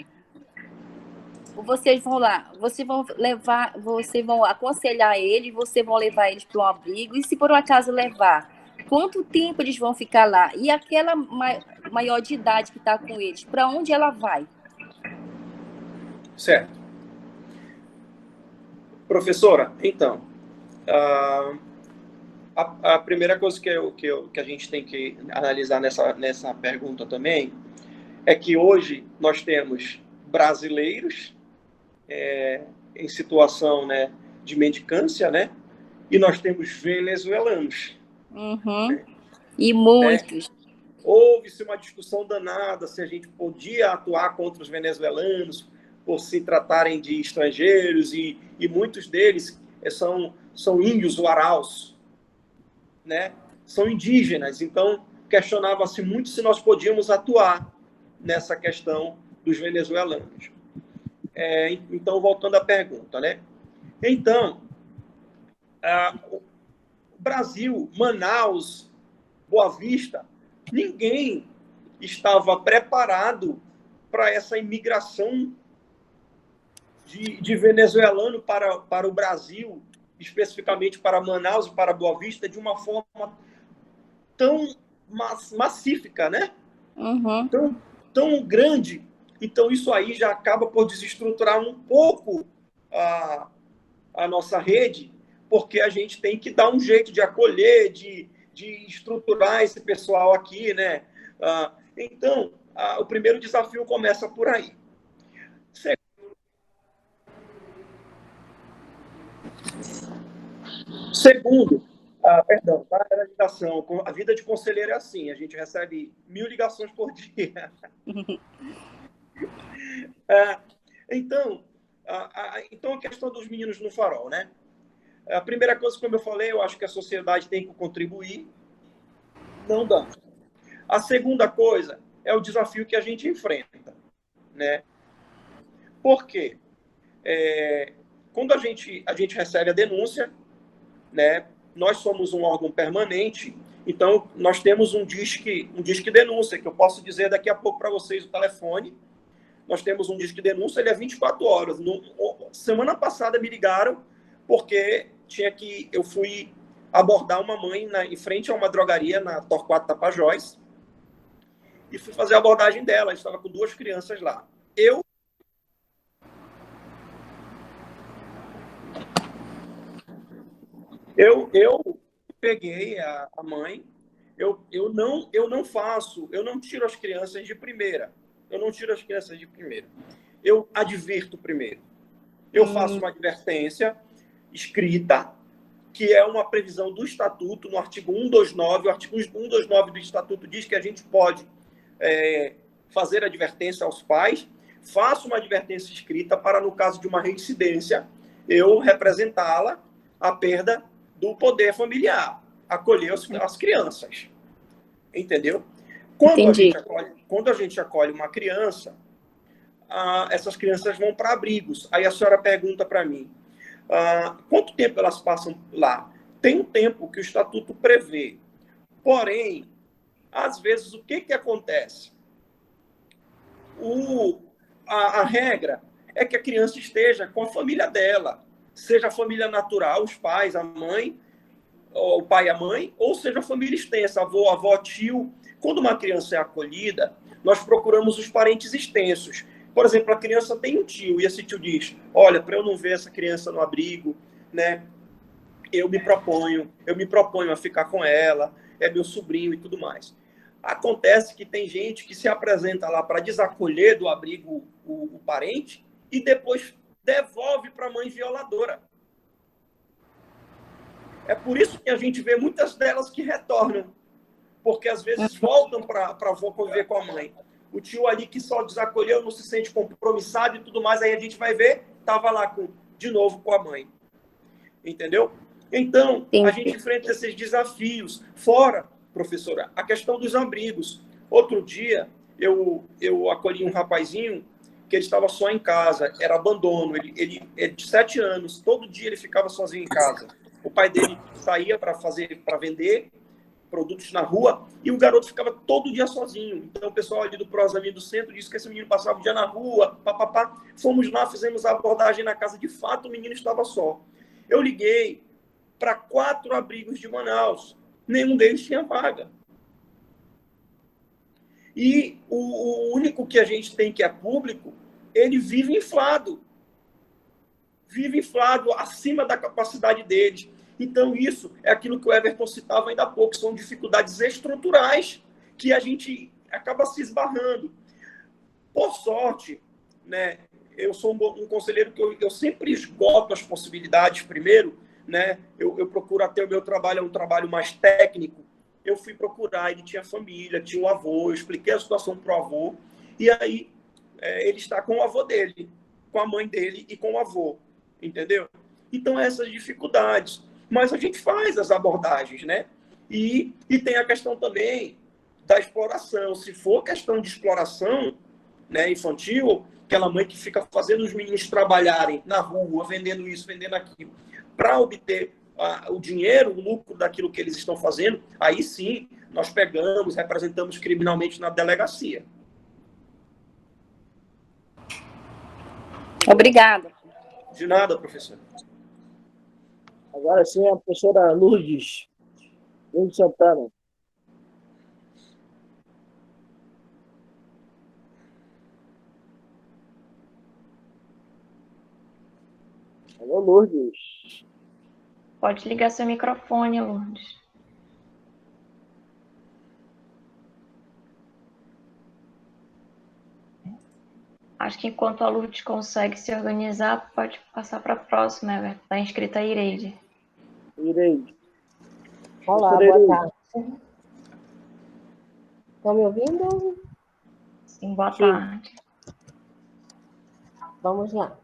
vocês vão lá, vocês vão aconselhar eles, vocês vão levar eles para um abrigo, e se por um acaso levar, quanto tempo eles vão ficar lá? E aquela maior de idade que está com eles, para onde ela vai? Certo. Professora, então, a primeira coisa que a gente tem que analisar nessa pergunta também é que hoje nós temos brasileiros em situação, né, de mendicância, né, e nós temos venezuelanos. Uhum. E muitos. Houve-se uma discussão danada se a gente podia atuar contra os venezuelanos por se tratarem de estrangeiros, e muitos deles são índios uaraus, né? São indígenas. Então, questionava-se muito se nós podíamos atuar nessa questão dos venezuelanos. Então, voltando à pergunta, né? Então, Brasil, Manaus, Boa Vista, ninguém estava preparado para essa imigração de venezuelano para o Brasil, especificamente para Manaus e para Boa Vista, de uma forma tão massífica, né? Uhum. Tão grande. Então, isso aí já acaba por desestruturar um pouco a nossa rede, porque a gente tem que dar um jeito de acolher, de estruturar esse pessoal aqui, né? Então, o primeiro desafio começa por aí. Segundo, perdão, a ligação. A vida de conselheiro é assim, a gente recebe 1000 ligações por dia. Então, então a questão dos meninos no farol, né? A primeira coisa, como eu falei, eu acho que a sociedade tem que contribuir. Não dá. A segunda coisa é o desafio que a gente enfrenta, né? Por quê? Quando a gente recebe a denúncia, né? Nós somos um órgão permanente, então nós temos um disque denúncia, que eu posso dizer daqui a pouco para vocês o telefone. Nós temos um disque denúncia, ele é 24 horas. Semana passada me ligaram porque eu fui abordar uma mãe em frente a uma drogaria na Torquato Tapajós e fui fazer a abordagem dela. Estava com 2 crianças lá. Eu peguei a mãe. Eu não tiro as crianças de primeira. Eu advirto primeiro. Eu faço uma advertência escrita, que é uma previsão do Estatuto, no artigo 129. O artigo 129 do Estatuto diz que a gente pode fazer advertência aos pais. Faço uma advertência escrita para, no caso de uma reincidência, eu representá-la a perda do poder familiar, acolher as crianças. Entendeu? Quando a gente acolhe uma criança, essas crianças vão para abrigos. Aí a senhora pergunta para mim, quanto tempo elas passam lá? Tem um tempo que o Estatuto prevê. Porém, às vezes, o que acontece? A regra é que a criança esteja com a família dela, seja a família natural, os pais, a mãe, o pai e a mãe, ou seja a família extensa, avô, avó, tio. Quando uma criança é acolhida, nós procuramos os parentes extensos. Por exemplo, a criança tem um tio, e esse tio diz, olha, para eu não ver essa criança no abrigo, né, eu me proponho a ficar com ela, é meu sobrinho e tudo mais. Acontece que tem gente que se apresenta lá para desacolher do abrigo o parente e depois devolve para a mãe violadora. É por isso que a gente vê muitas delas que retornam, porque às vezes voltam para conviver com a mãe. O tio ali que só desacolheu, não se sente compromissado e tudo mais, aí a gente vai ver, estava lá de novo com a mãe. Entendeu? Então, a gente enfrenta esses desafios. Fora, professora, a questão dos abrigos. Outro dia, eu acolhi um rapazinho que ele estava só em casa, era abandono. Ele é de 7 anos, todo dia ele ficava sozinho em casa. O pai dele saía para vender produtos na rua e o garoto ficava todo dia sozinho. Então, o pessoal ali do Prosamin do centro disse que esse menino passava o dia na rua, papapá. Fomos lá, fizemos a abordagem na casa. De fato, o menino estava só. Eu liguei para 4 abrigos de Manaus. Nenhum deles tinha vaga. E o único que a gente tem que é público, ele vive inflado. Vive inflado acima da capacidade deles. Então, isso é aquilo que o Everton citava ainda há pouco, são dificuldades estruturais que a gente acaba se esbarrando. Por sorte, né, eu sou um conselheiro que eu sempre esgoto as possibilidades primeiro, né? Eu procuro até o meu trabalho, é um trabalho mais técnico. Eu fui procurar, ele tinha família, tinha um avô, eu expliquei a situação para o avô, e aí ele está com o avô dele, com a mãe dele e com o avô, entendeu? Então, essas dificuldades. Mas a gente faz as abordagens, né? E tem a questão também da exploração. Se for questão de exploração, né, infantil, aquela mãe que fica fazendo os meninos trabalharem na rua, vendendo isso, vendendo aquilo, para obter o dinheiro, o lucro daquilo que eles estão fazendo, aí sim, nós pegamos, representamos criminalmente na delegacia. Obrigada. De nada, professor. Agora sim, a professora Lourdes Santana. Alô, Lourdes. Pode ligar seu microfone, Lourdes. Acho que enquanto a Lourdes consegue se organizar, pode passar para a próxima, Everton. Está inscrita a Ireide. Ireide. Olá, boa tarde. Estão me ouvindo? Sim, boa tarde. Vamos lá.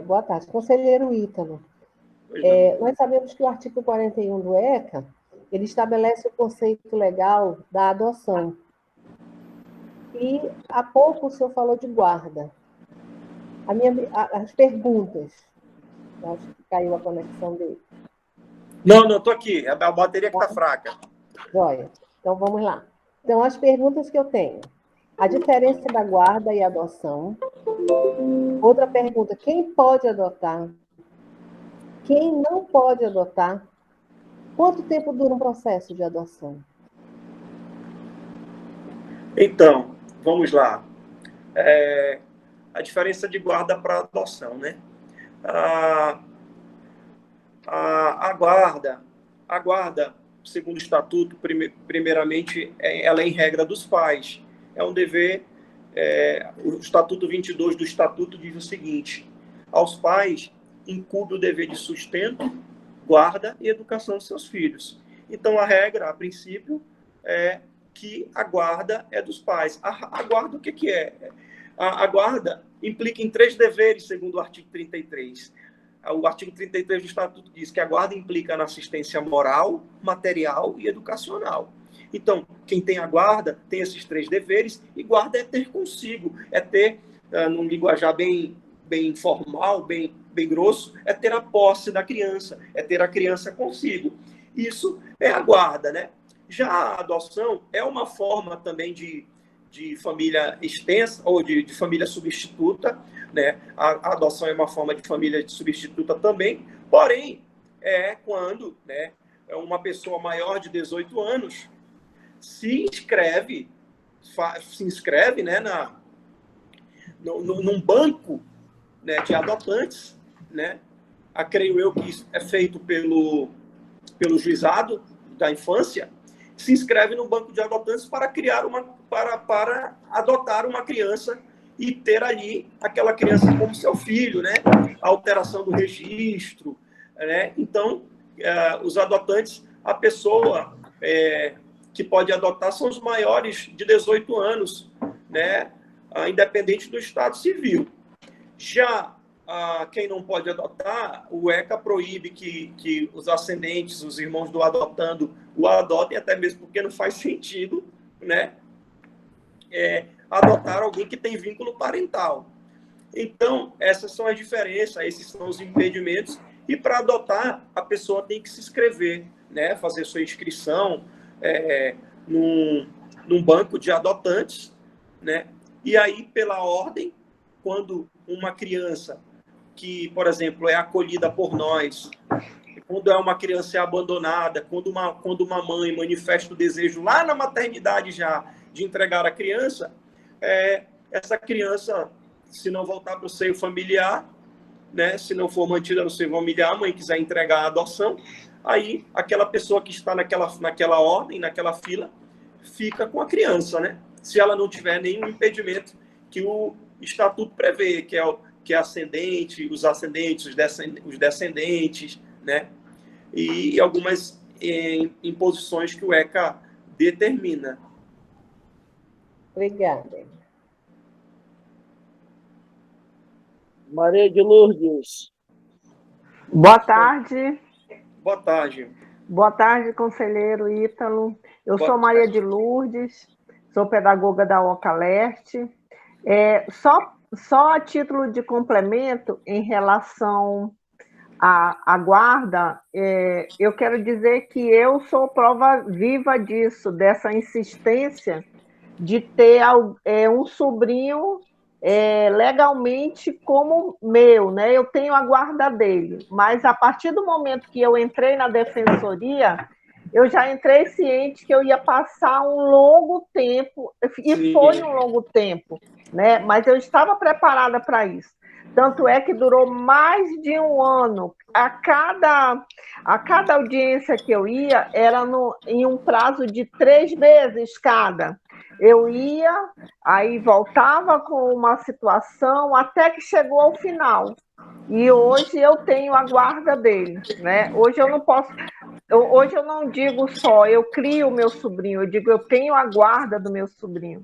Boa tarde. Conselheiro Ítalo, nós sabemos que o artigo 41 do ECA, ele estabelece o conceito legal da adoção. E há pouco o senhor falou de guarda. As perguntas, acho que caiu a conexão dele. Não, estou aqui. A bateria que está fraca. Joia. Então, vamos lá. Então, as perguntas que eu tenho. A diferença da guarda e adoção. Outra pergunta, quem pode adotar? Quem não pode adotar? Quanto tempo dura um processo de adoção? Então, vamos lá. A diferença de guarda para adoção, né? A guarda, segundo o estatuto, primeiramente, ela é em regra dos pais. É um dever, o estatuto 22 do estatuto diz o seguinte: aos pais incumbe o dever de sustento, guarda e educação de seus filhos. Então, a regra, a princípio, é que a guarda é dos pais. A guarda, o que é? A guarda implica em 3 deveres, segundo o artigo 33. O artigo 33 do Estatuto diz que a guarda implica na assistência moral, material e educacional. Então, quem tem a guarda tem esses 3 deveres, e guarda é ter consigo, é ter, num linguajar bem formal, bem grosso, é ter a posse da criança, é ter a criança consigo. Isso é a guarda, né? Já a adoção é uma forma também de família extensa, ou de família substituta, né? A adoção é uma forma de família substituta também, porém, é quando, né, uma pessoa maior de 18 anos se inscreve, né, num banco, né, de adotantes, né? Creio eu que isso é feito pelo juizado da infância, se inscreve no banco de adotantes para para adotar uma criança e ter ali aquela criança como seu filho, né? A alteração do registro, né? Então, os adotantes, a pessoa que pode adotar são os maiores de 18 anos, né? Independente do estado civil. Já quem não pode adotar, o ECA proíbe que os ascendentes, os irmãos do adotando, o adotem, até mesmo porque não faz sentido, né, adotar alguém que tem vínculo parental. Então, essas são as diferenças, esses são os impedimentos, e para adotar, a pessoa tem que se inscrever, né, fazer sua inscrição num banco de adotantes, né, e aí, pela ordem, quando uma criança que, por exemplo, é acolhida por nós, quando é uma criança abandonada, quando uma mãe manifesta o desejo lá na maternidade já de entregar a criança, essa criança, se não voltar para o seio familiar, né, se não for mantida no seio familiar, a mãe quiser entregar a adoção, aí aquela pessoa que está naquela ordem, naquela fila, fica com a criança, né? Se ela não tiver nenhum impedimento que o estatuto prevê, que é ascendente, os ascendentes, os descendentes, né? E algumas imposições que o ECA determina. Obrigada. Maria de Lourdes. Boa tarde. Boa tarde. Boa tarde, conselheiro Ítalo. Eu sou Maria de Lourdes, sou pedagoga da OCA Leste. Só a título de complemento em relação à guarda, eu quero dizer que eu sou prova viva disso, dessa insistência de ter um sobrinho legalmente como meu, né? Eu tenho a guarda dele, mas a partir do momento que eu entrei na defensoria, eu já entrei ciente que eu ia passar um longo tempo, e Sim. Foi um longo tempo, né? Mas eu estava preparada para isso. Tanto é que durou mais de um ano. A cada audiência que eu ia, era em um prazo de 3 meses cada. Eu ia, aí voltava com uma situação, até que chegou ao final. E hoje eu tenho a guarda dele, né? Hoje eu não posso... Hoje eu não digo só, eu crio o meu sobrinho, eu digo, eu tenho a guarda do meu sobrinho,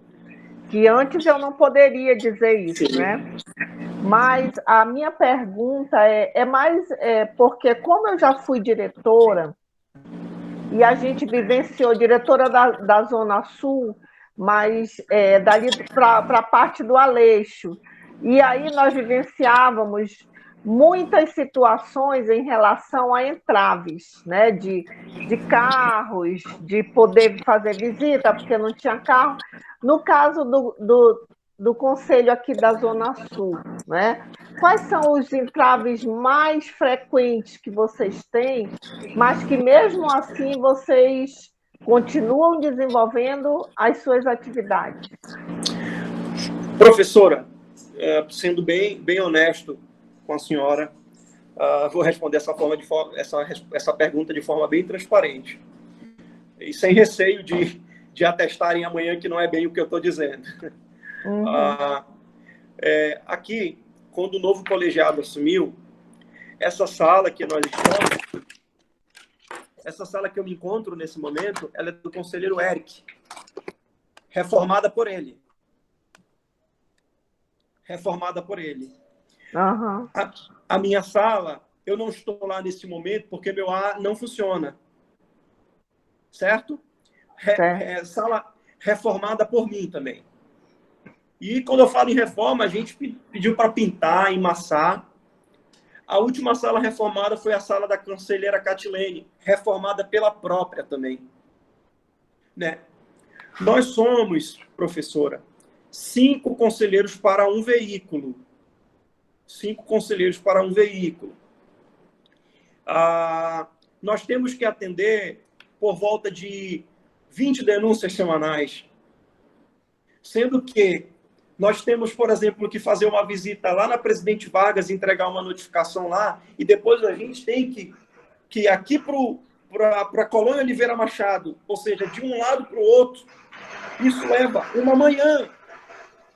que antes eu não poderia dizer isso, né? Mas a minha pergunta é mais porque, como eu já fui diretora, e a gente vivenciou, diretora da Zona Sul, mas dali para a parte do Aleixo, e aí nós vivenciávamos muitas situações em relação a entraves, né, de carros, de poder fazer visita, porque não tinha carro. No caso do conselho aqui da Zona Sul, né, quais são os entraves mais frequentes que vocês têm, mas que mesmo assim vocês continuam desenvolvendo as suas atividades? Professora, sendo bem honesto com a senhora, vou responder essa pergunta de forma bem transparente e sem receio de atestarem amanhã que não é bem o que eu estou dizendo. Uhum. Aqui, quando o novo colegiado assumiu, essa sala que nós estamos, essa sala que eu me encontro nesse momento, ela é do conselheiro Eric, reformada por ele. Uhum. A minha sala, eu não estou lá nesse momento porque meu ar não funciona. Certo? Sala reformada por mim também. E quando eu falo em reforma, a gente pediu para pintar, emassar. A última sala reformada foi a sala da conselheira Catilene, reformada pela própria também. Né? Nós somos, professora, 5 conselheiros para um veículo. 5 conselheiros para um veículo. Nós temos que atender por volta de 20 denúncias semanais. Sendo que nós temos, por exemplo, que fazer uma visita lá na Presidente Vargas, entregar uma notificação lá, e depois a gente tem que ir aqui para a Colônia Oliveira Machado, ou seja, de um lado para o outro. Isso leva uma manhã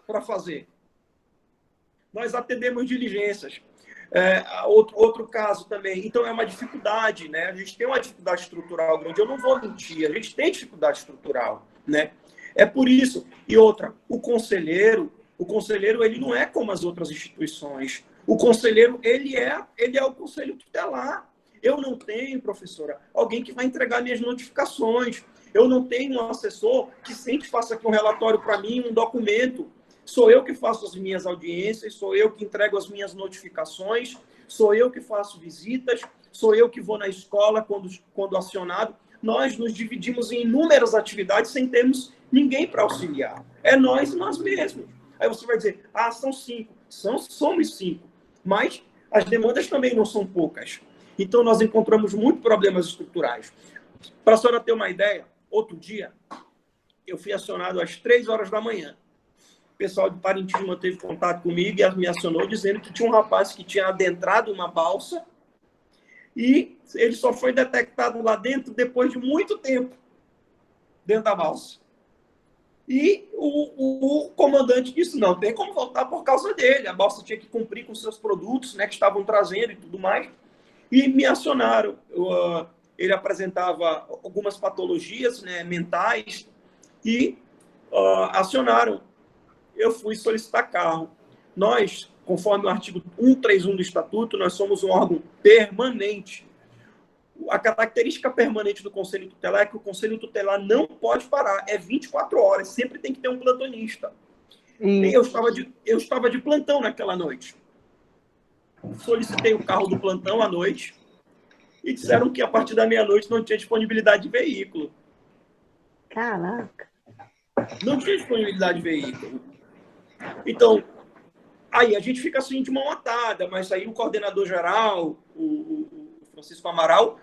para fazer. Nós atendemos diligências. Outro caso também. Então, é uma dificuldade, né? A gente tem uma dificuldade estrutural grande. Eu não vou mentir, a gente tem dificuldade estrutural, né? É por isso. E outra, o conselheiro, ele não é como as outras instituições. O conselheiro, ele é o conselho tutelar. Eu não tenho, professora, alguém que vai entregar minhas notificações. Eu não tenho um assessor que sempre faça aqui um relatório para mim, um documento. Sou eu que faço as minhas audiências, sou eu que entrego as minhas notificações, sou eu que faço visitas, sou eu que vou na escola quando acionado. Nós nos dividimos em inúmeras atividades sem termos ninguém para auxiliar. É nós e nós mesmos. Aí você vai dizer, são 5. Somos 5. Mas as demandas também não são poucas. Então, nós encontramos muitos problemas estruturais. Para a senhora ter uma ideia, outro dia, eu fui acionado às 3 horas da manhã. O pessoal de Parintins manteve contato comigo e me acionou dizendo que tinha um rapaz que tinha adentrado uma balsa e ele só foi detectado lá dentro depois de muito tempo dentro da balsa. E o comandante disse, não tem como voltar por causa dele. A balsa tinha que cumprir com seus produtos, né, que estavam trazendo e tudo mais. E me acionaram. Ele apresentava algumas patologias, né, mentais e acionaram. Eu fui solicitar carro. Nós, conforme o artigo 131 do Estatuto, nós somos um órgão permanente. A característica permanente do Conselho Tutelar é que o Conselho Tutelar não pode parar. É 24 horas. Sempre tem que ter um plantonista. Eu estava de plantão naquela noite. Solicitei o carro do plantão à noite e disseram que a partir da meia-noite não tinha disponibilidade de veículo. Caraca! Não tinha disponibilidade de veículo. Então, aí a gente fica assim de mão atada, mas aí o coordenador geral, o Francisco Amaral,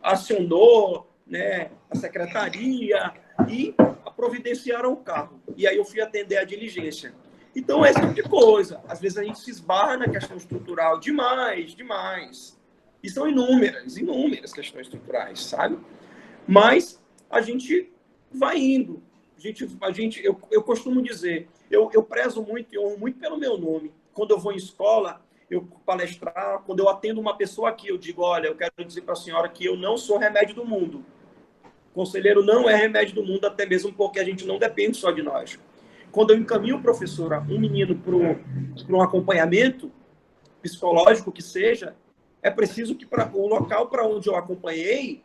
acionou, né, a secretaria e providenciaram o carro. E aí eu fui atender a diligência. Então, esse tipo de coisa. Às vezes a gente se esbarra na questão estrutural demais. E são inúmeras questões estruturais, sabe? Mas a gente vai indo. Eu costumo dizer, eu prezo muito e honro muito pelo meu nome. Quando eu vou em escola, eu palestrar, quando eu atendo uma pessoa aqui, eu digo, olha, eu quero dizer para a senhora que eu não sou remédio do mundo. Conselheiro não é remédio do mundo, até mesmo porque a gente não depende só de nós. Quando eu encaminho, professora, um menino para um acompanhamento psicológico que seja, é preciso que o local para onde eu acompanhei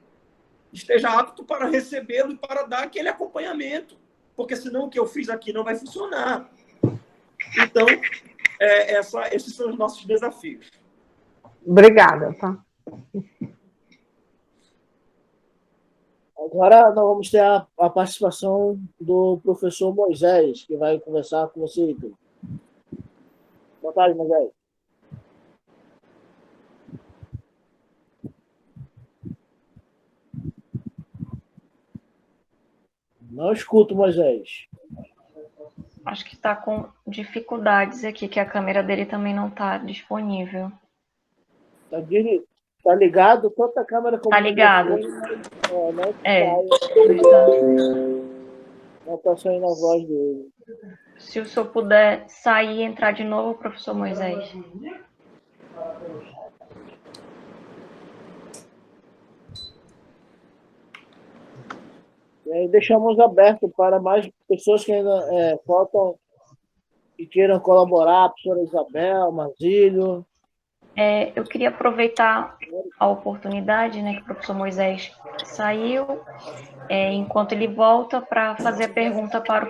esteja apto para recebê-lo e para dar aquele acompanhamento. Porque senão o que eu fiz aqui não vai funcionar. Então, esses são os nossos desafios. Obrigada, tá? Agora nós vamos ter a participação do professor Moisés, que vai conversar com você, Ítalo. Boa tarde, Moisés. Não escuto, Moisés. Acho que está com dificuldades aqui, que a câmera dele também não está disponível. Tá ligado? Tanto a câmera como tá ligado. Não está saindo a voz dele. Se o senhor puder sair e entrar de novo, professor Moisés. E aí deixamos aberto para mais pessoas que ainda faltam e queiram colaborar, a professora Isabel, Mazílio. Eu queria aproveitar a oportunidade, né, que o professor Moisés saiu, enquanto ele volta, para fazer a pergunta para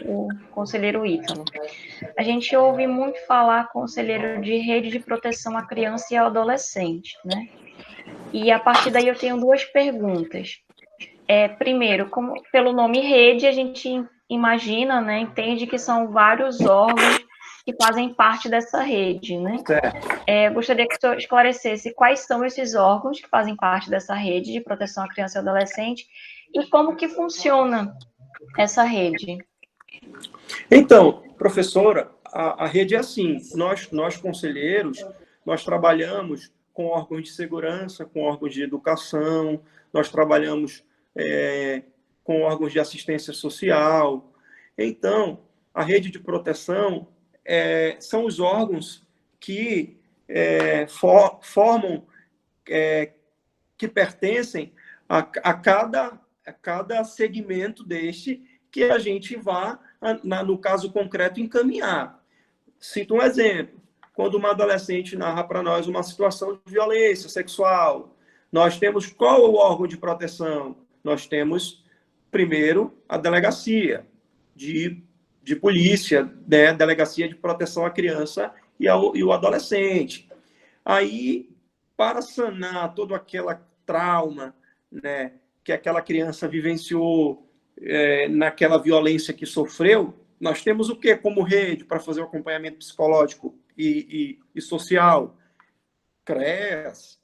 o conselheiro Ítalo. A gente ouve muito falar, conselheiro, de rede de proteção à criança e ao adolescente, né? E a partir daí eu tenho duas perguntas. Primeiro, pelo nome rede, a gente imagina, né, entende que são vários órgãos que fazem parte dessa rede, né? Gostaria que o senhor esclarecesse quais são esses órgãos que fazem parte dessa rede de proteção à criança e ao adolescente e como que funciona essa rede. Então, professora, a rede é assim, nós conselheiros, nós trabalhamos com órgãos de segurança, com órgãos de educação, nós trabalhamos com órgãos de assistência social. Então, a rede de proteção são os órgãos que formam, que pertencem a cada segmento deste que a gente vá, no caso concreto, encaminhar. Cito um exemplo. Quando uma adolescente narra para nós uma situação de violência sexual, nós temos qual é o órgão de proteção? Nós temos, primeiro, a delegacia de polícia, né? Delegacia de proteção à criança e o adolescente. Aí, para sanar todo aquele trauma, né, que aquela criança vivenciou naquela violência que sofreu, nós temos o quê como rede para fazer o acompanhamento psicológico e social? CREAS,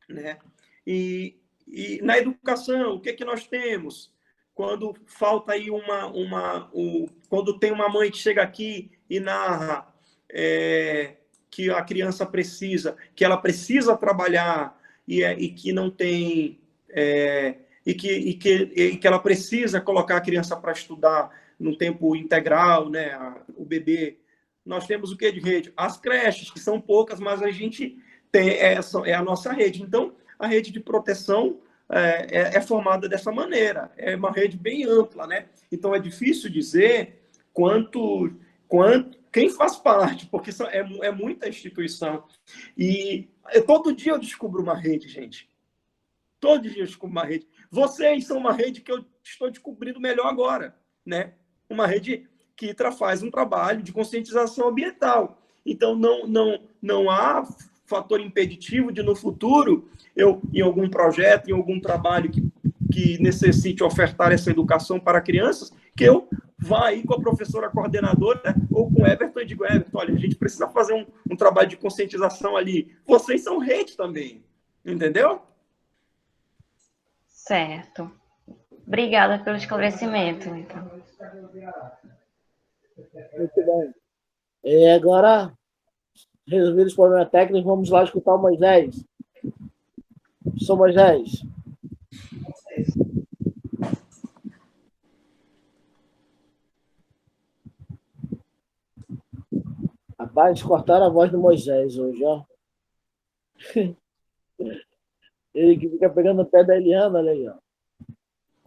né? E na educação, o que nós temos? Quando falta aí quando tem uma mãe que chega aqui e narra que a criança precisa, que ela precisa trabalhar e que não tem e que ela precisa colocar a criança para estudar no tempo integral, né? O bebê. Nós temos o que de rede? As creches, que são poucas, mas a gente tem a nossa rede. Então, a rede de proteção é formada dessa maneira. É uma rede bem ampla, né? Então, é difícil dizer quem faz parte, porque é muita instituição. E todo dia eu descubro uma rede, gente. Todo dia eu descubro uma rede. Vocês são uma rede que eu estou descobrindo melhor agora, né? Uma rede que faz um trabalho de conscientização ambiental. Então, não há fator impeditivo de, no futuro, eu, em algum projeto, em algum trabalho que necessite ofertar essa educação para crianças, que eu vá aí com a professora coordenadora, né, ou com o Everton e digo, Everton, olha, a gente precisa fazer um trabalho de conscientização ali. Vocês são rede também, entendeu? Certo. Obrigada pelo esclarecimento, então. Muito bem. Agora, resolvidos os problemas técnicos, vamos lá escutar o Moisés. Sou Moisés. Rapaz, cortaram a voz do Moisés hoje, ó. Ele que fica pegando o pé da Eliana, olha aí, ó.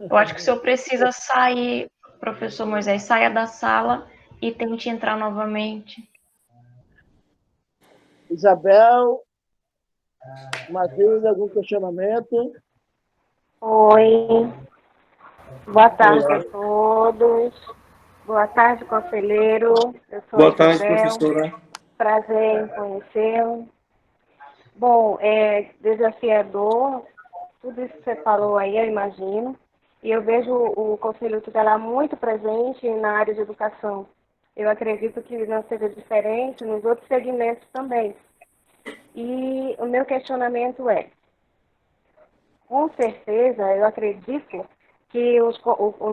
Eu acho que o senhor precisa sair professor Moisés saia da sala e tente entrar novamente. Isabel, Matheus, algum questionamento? Oi, boa tarde a todos. Boa tarde, conselheiro. Eu sou Boa tarde, Isabel. professora. Prazer em conhecê-lo. Bom, é desafiador, tudo isso que você falou aí, eu imagino. E eu vejo o Conselho Tutelar muito presente na área de educação. Eu acredito que não seja diferente nos outros segmentos também. E o meu questionamento é, com certeza, eu acredito que os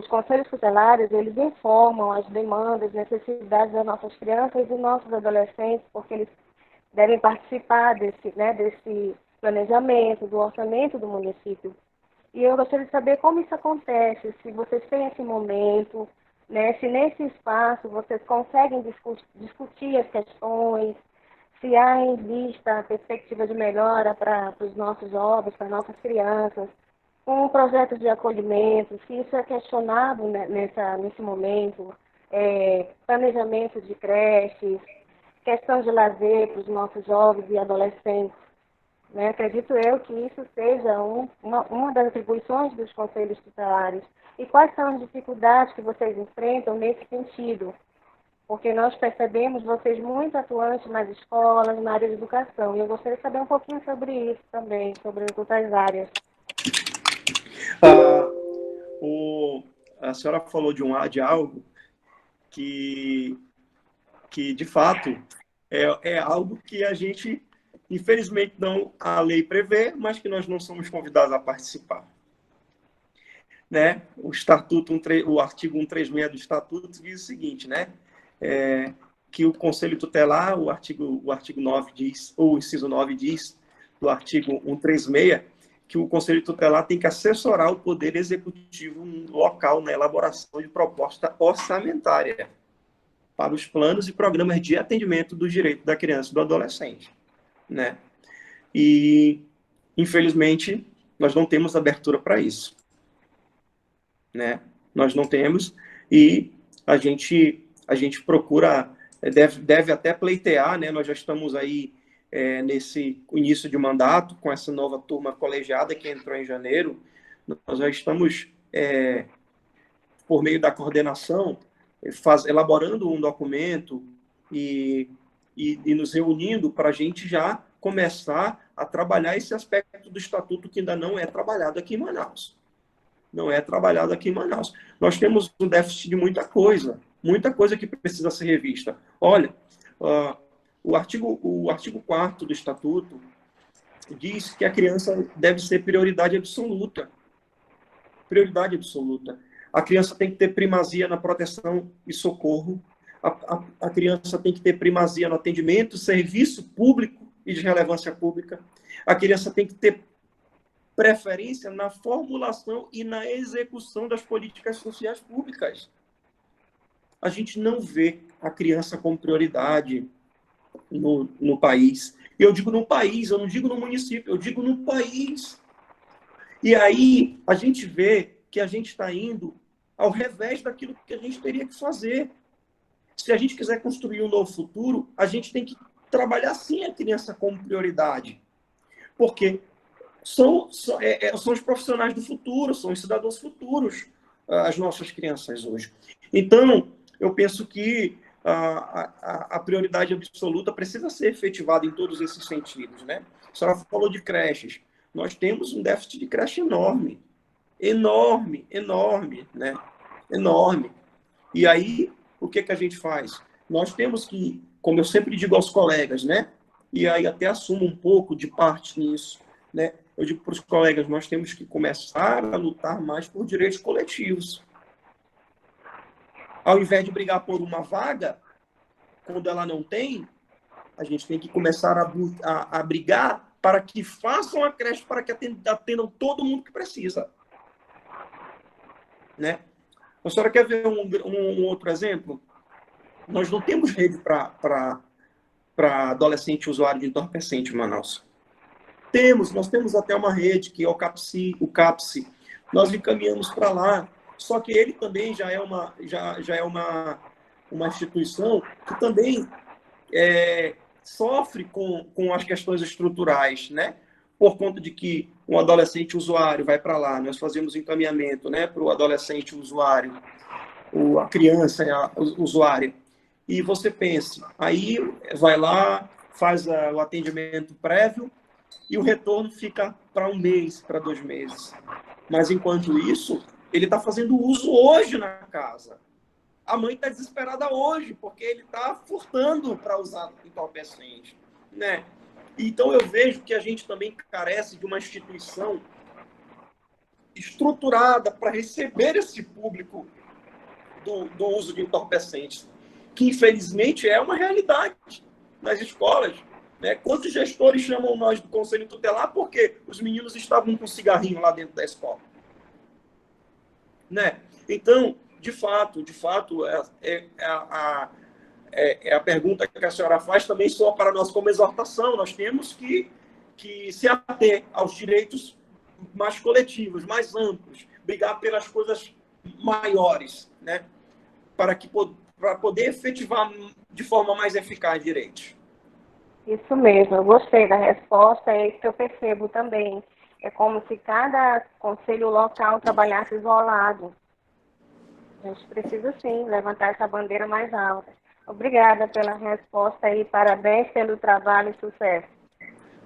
conselhos tutelares, eles informam as demandas, necessidades das nossas crianças e nossos adolescentes, porque eles devem participar desse planejamento, do orçamento do município. E eu gostaria de saber como isso acontece, se vocês têm esse momento, né, se nesse espaço vocês conseguem discutir as questões, se há em vista a perspectiva de melhora para os nossos jovens, para as nossas crianças, com projetos de acolhimento, se isso é questionado nesse momento, planejamento de creches, questão de lazer para os nossos jovens e adolescentes. Né? Acredito eu que isso seja uma das atribuições dos conselhos tutelares. E quais são as dificuldades que vocês enfrentam nesse sentido? Porque nós percebemos vocês muito atuantes nas escolas, na área de educação. E eu gostaria de saber um pouquinho sobre isso também, sobre as outras áreas. A senhora falou de algo que de fato é algo que a gente, infelizmente, não a lei prevê, mas que nós não somos convidados a participar. Né? O artigo 136 do Estatuto diz o seguinte, né? Que o Conselho Tutelar, o artigo 9 diz, ou o inciso 9 diz, do artigo 136, que o Conselho Tutelar tem que assessorar o Poder Executivo local na elaboração de proposta orçamentária para os planos e programas de atendimento dos direitos da criança e do adolescente. Né? E, infelizmente, nós não temos abertura para isso. Né? Nós não temos, e a gente procura, deve até pleitear, né? Nós já estamos aí nesse início de mandato, com essa nova turma colegiada que entrou em janeiro, nós já estamos, por meio da coordenação, elaborando um documento e nos reunindo para a gente já começar a trabalhar esse aspecto do Estatuto que ainda não é trabalhado aqui em Manaus. Não é trabalhado aqui em Manaus. Nós temos um déficit de muita coisa que precisa ser revista. Olha, o artigo 4º do Estatuto diz que a criança deve ser prioridade absoluta. Prioridade absoluta. A criança tem que ter primazia na proteção e socorro. A criança tem que ter primazia no atendimento, serviço público e de relevância pública. A criança tem que ter preferência na formulação e na execução das políticas sociais públicas. A gente não vê a criança como prioridade no país. E eu digo no país, eu não digo no município, eu digo no país. E aí a gente vê que a gente está indo ao revés daquilo que a gente teria que fazer. Se a gente quiser construir um novo futuro, a gente tem que trabalhar sim a criança como prioridade. Porque são os profissionais do futuro, são os cidadãos futuros, as nossas crianças hoje. Então, eu penso que a prioridade absoluta precisa ser efetivada em todos esses sentidos. Né? A senhora falou de creches. Nós temos um déficit de creche enorme. Enorme. Né? Enorme. E aí, o que a gente faz? Nós temos que, como eu sempre digo aos colegas, né? E aí até assumo um pouco de parte nisso, né? Eu digo para os colegas, nós temos que começar a lutar mais por direitos coletivos. Ao invés de brigar por uma vaga, quando ela não tem, a gente tem que começar a brigar para que façam a creche, para que atendam todo mundo que precisa. Né? A senhora quer ver um outro exemplo? Nós não temos rede para adolescente usuário de entorpecente em Manaus. Nós temos até uma rede, que é o CAPSI. Nós encaminhamos para lá. Só que ele também já é uma instituição que também sofre com as questões estruturais, né? Por conta de que um adolescente usuário vai para lá, nós fazemos encaminhamento, né, para o adolescente usuário, a criança usuária. E você pense, aí vai lá, faz o atendimento prévio e o retorno fica para 1 mês, para 2 meses. Mas, enquanto isso, ele está fazendo uso hoje na casa. A mãe está desesperada hoje, porque ele está furtando para usar entorpecente, né? Então, eu vejo que a gente também carece de uma instituição estruturada para receber esse público do uso de entorpecentes, que, infelizmente, é uma realidade nas escolas, né? Quantos gestores chamam nós do Conselho Tutelar porque os meninos estavam com cigarrinho lá dentro da escola? Né? Então, de fato, a pergunta que a senhora faz também soa para nós como exortação. Nós temos que se ater aos direitos mais coletivos, mais amplos, brigar pelas coisas maiores, né? Para poder efetivar de forma mais eficaz direitos. Isso mesmo, eu gostei da resposta, é isso que eu percebo também. É como se cada conselho local trabalhasse isolado. A gente precisa, sim, levantar essa bandeira mais alta. Obrigada pela resposta e parabéns pelo trabalho e sucesso.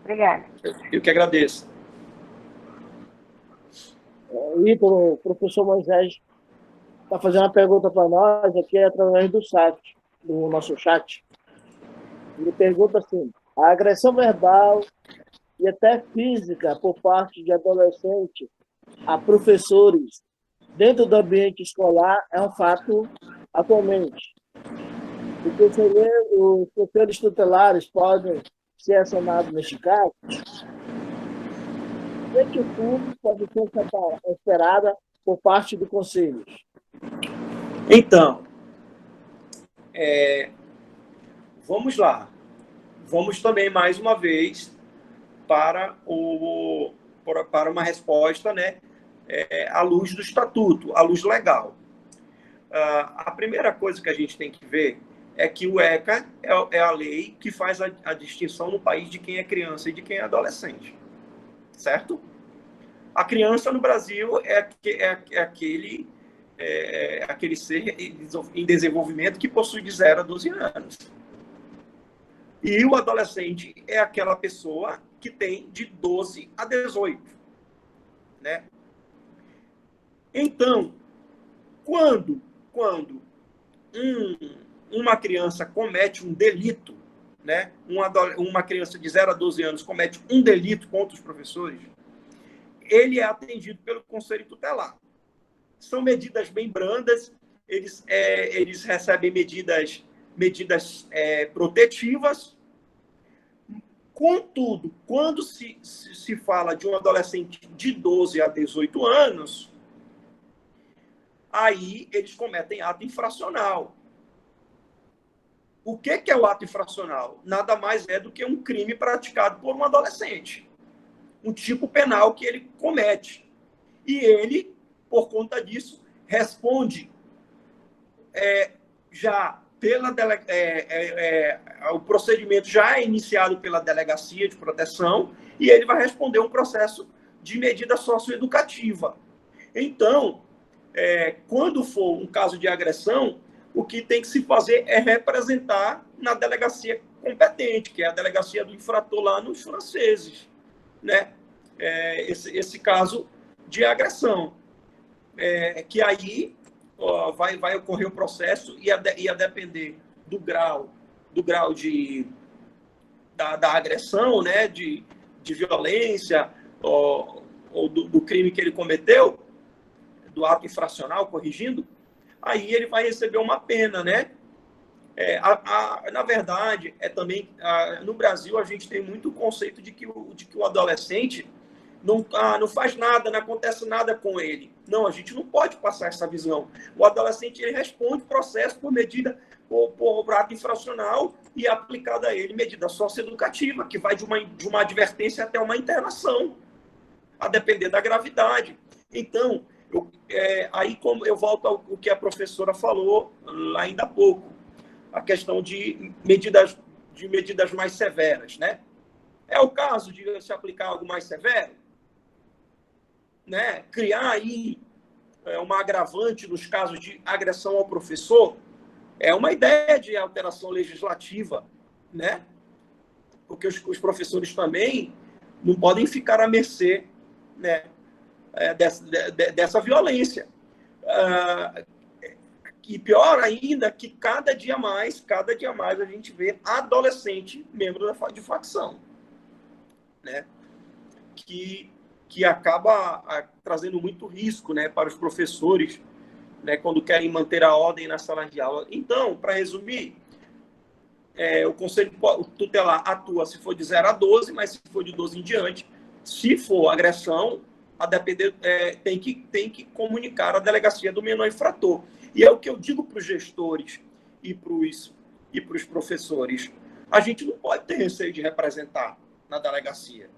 Obrigada. Eu que agradeço. Ítalo, o professor Moisés está fazendo uma pergunta para nós aqui através do site, do nosso chat. Ele pergunta assim: a agressão verbal e até física por parte de adolescentes a professores dentro do ambiente escolar é um fato atualmente. Os conselhos tutelares podem ser acionados neste caso? Que atitude pode ser esperada por parte do conselho? Então, vamos lá. Vamos também, mais uma vez, para uma resposta, né, à luz do estatuto, à luz legal. A primeira coisa que a gente tem que ver é que o ECA é a lei que faz a distinção no país de quem é criança e de quem é adolescente. Certo? A criança no Brasil é aquele ser em desenvolvimento que possui de 0 a 12 anos. E o adolescente é aquela pessoa que tem de 12 a 18. Né? Então, quando uma criança comete um delito, né? Uma criança de 0 a 12 anos comete um delito contra os professores, ele é atendido pelo Conselho Tutelar. São medidas bem brandas, eles recebem medidas protetivas. Contudo, quando se fala de um adolescente de 12 a 18 anos, aí eles cometem ato infracional. O que é o ato infracional? Nada mais é do que um crime praticado por um adolescente. Um tipo penal que ele comete. E ele, por conta disso, responde já o procedimento já é iniciado pela Delegacia de Proteção e ele vai responder um processo de medida socioeducativa. Então, quando for um caso de agressão, o que tem que se fazer é representar na delegacia competente, que é a delegacia do infrator lá nos franceses, né? Esse caso de agressão. Que aí vai ocorrer o processo e a depender do grau da agressão, né? de violência ou do crime que ele cometeu, do ato infracional, corrigindo, aí ele vai receber uma pena, né? Na verdade, também no Brasil a gente tem muito conceito de que o adolescente não faz nada, não acontece nada com ele. Não, a gente não pode passar essa visão. O adolescente ele responde processo por medida por ato infracional e é aplicada a ele medida socioeducativa, que vai de uma advertência até uma internação, a depender da gravidade. Então, Aí como eu volto ao que a professora falou lá ainda há pouco, a questão de medidas mais severas, né? É o caso de se aplicar algo mais severo, né? Criar aí uma agravante nos casos de agressão ao professor é uma ideia de alteração legislativa, né? Porque os professores também não podem ficar à mercê, né, dessa violência. E pior ainda, que cada dia mais a gente vê adolescente membro de facção, né? Que acaba trazendo muito risco, né, para os professores, né, quando querem manter a ordem na sala de aula. Então, para resumir, o Conselho Tutelar atua se for de 0 a 12, mas se for de 12 em diante, se for agressão, a depender, tem que comunicar a delegacia do menor infrator. E é o que eu digo para os gestores e para os professores. A gente não pode ter receio de representar na delegacia.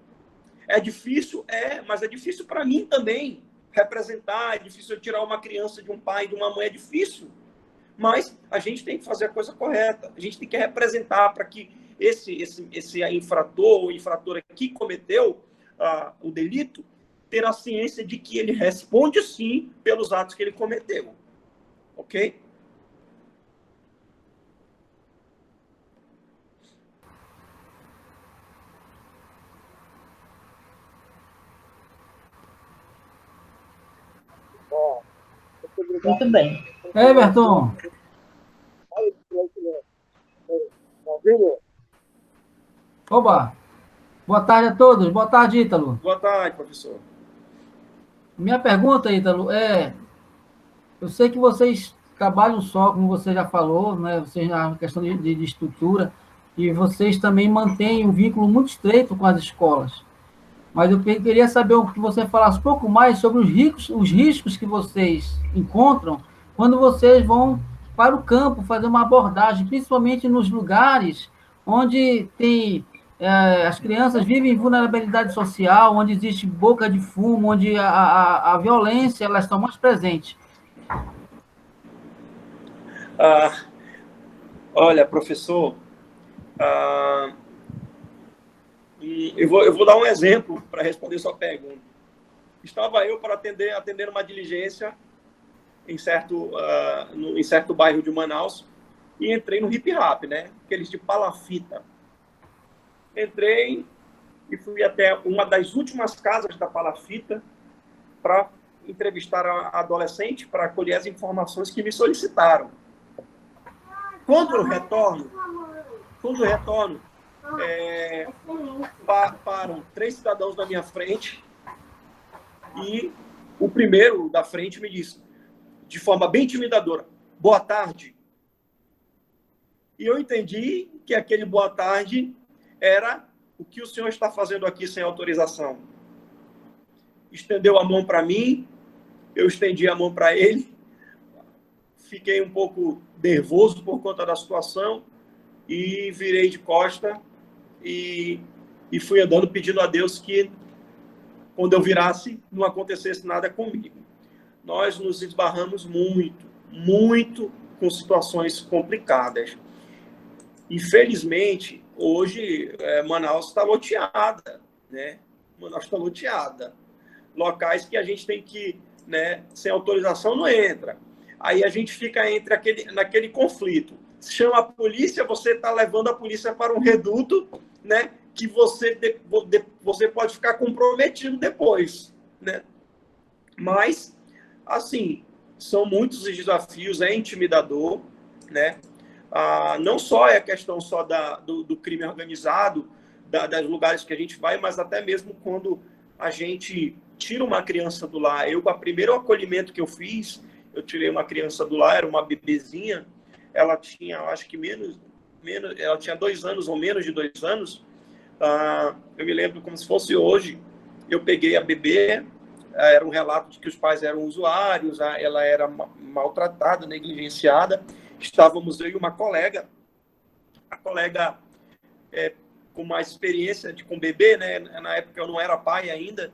É difícil? Mas é difícil para mim também representar, é difícil eu tirar uma criança de um pai e de uma mãe, é difícil. Mas a gente tem que fazer a coisa correta. A gente tem que representar para que esse infrator ou infratora que cometeu o delito ter a ciência de que ele responde sim pelos atos que ele cometeu. Ok? Muito bem. Everton. Oba. Boa tarde a todos. Boa tarde, Ítalo. Boa tarde, professor. Minha pergunta, Ítalo, eu sei que vocês trabalham só, como você já falou, né? Vocês na questão de estrutura, e vocês também mantêm um vínculo muito estreito com as escolas. Mas eu queria saber que você falasse um pouco mais sobre os riscos que vocês encontram quando vocês vão para o campo fazer uma abordagem, principalmente nos lugares onde as crianças vivem vulnerabilidade social, onde existe boca de fumo, onde a violência elas estão mais presentes. Olha, professor, eu vou dar um exemplo para responder sua pergunta. Estava eu para atender uma diligência em certo bairro de Manaus e entrei no hip hop, né? Aqueles de palafita. Entrei e fui até uma das últimas casas da palafita para entrevistar a adolescente para colher as informações que me solicitaram. Quando eu retorno, param 3 cidadãos na minha frente e o primeiro da frente me disse, de forma bem intimidadora, boa tarde. E eu entendi que aquele boa tarde era o que o senhor está fazendo aqui sem autorização. Estendeu a mão para mim, eu estendi a mão para ele, fiquei um pouco nervoso por conta da situação e virei de costa e fui andando pedindo a Deus que quando eu virasse não acontecesse nada comigo. Nós nos esbarramos muito com situações complicadas. Infelizmente, hoje Manaus está loteada, né? Manaus está loteada. Locais que a gente tem que, né, sem autorização não entra. Aí a gente fica naquele conflito. Se chama a polícia, você está levando a polícia para um reduto, né, que você pode ficar comprometido depois, né? Mas, assim, são muitos os desafios, é intimidador, né? Não só é a questão só do crime organizado, dos lugares que a gente vai, mas até mesmo quando a gente tira uma criança do lar. O primeiro acolhimento que eu fiz, eu tirei uma criança do lar, era uma bebezinha, ela tinha, acho que ela tinha 2 anos ou menos de 2 anos. Eu me lembro como se fosse hoje. Eu peguei a bebê, era um relato de que os pais eram usuários, ela era maltratada, negligenciada. Estávamos eu e uma colega, a colega com mais experiência com bebê, né? Na época eu não era pai ainda,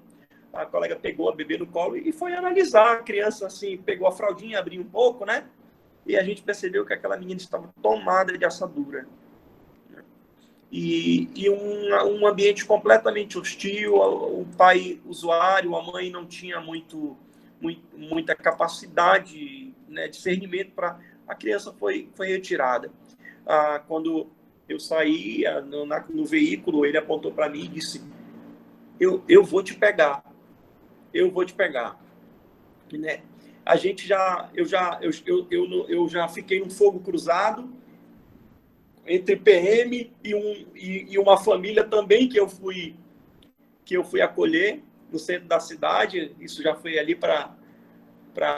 A colega pegou a bebê no colo e foi analisar. A criança, assim, pegou a fraldinha, abriu um pouco, né? E a gente percebeu que aquela menina estava tomada de assadura. E um ambiente completamente hostil, o pai usuário, a mãe não tinha muita capacidade, né, discernimento para... A criança foi retirada. Quando eu saí no veículo, ele apontou para mim e disse: eu vou te pegar, eu vou te pegar. Né? Eu já fiquei num fogo cruzado entre PM e uma família também que eu fui acolher no centro da cidade. Isso já foi ali para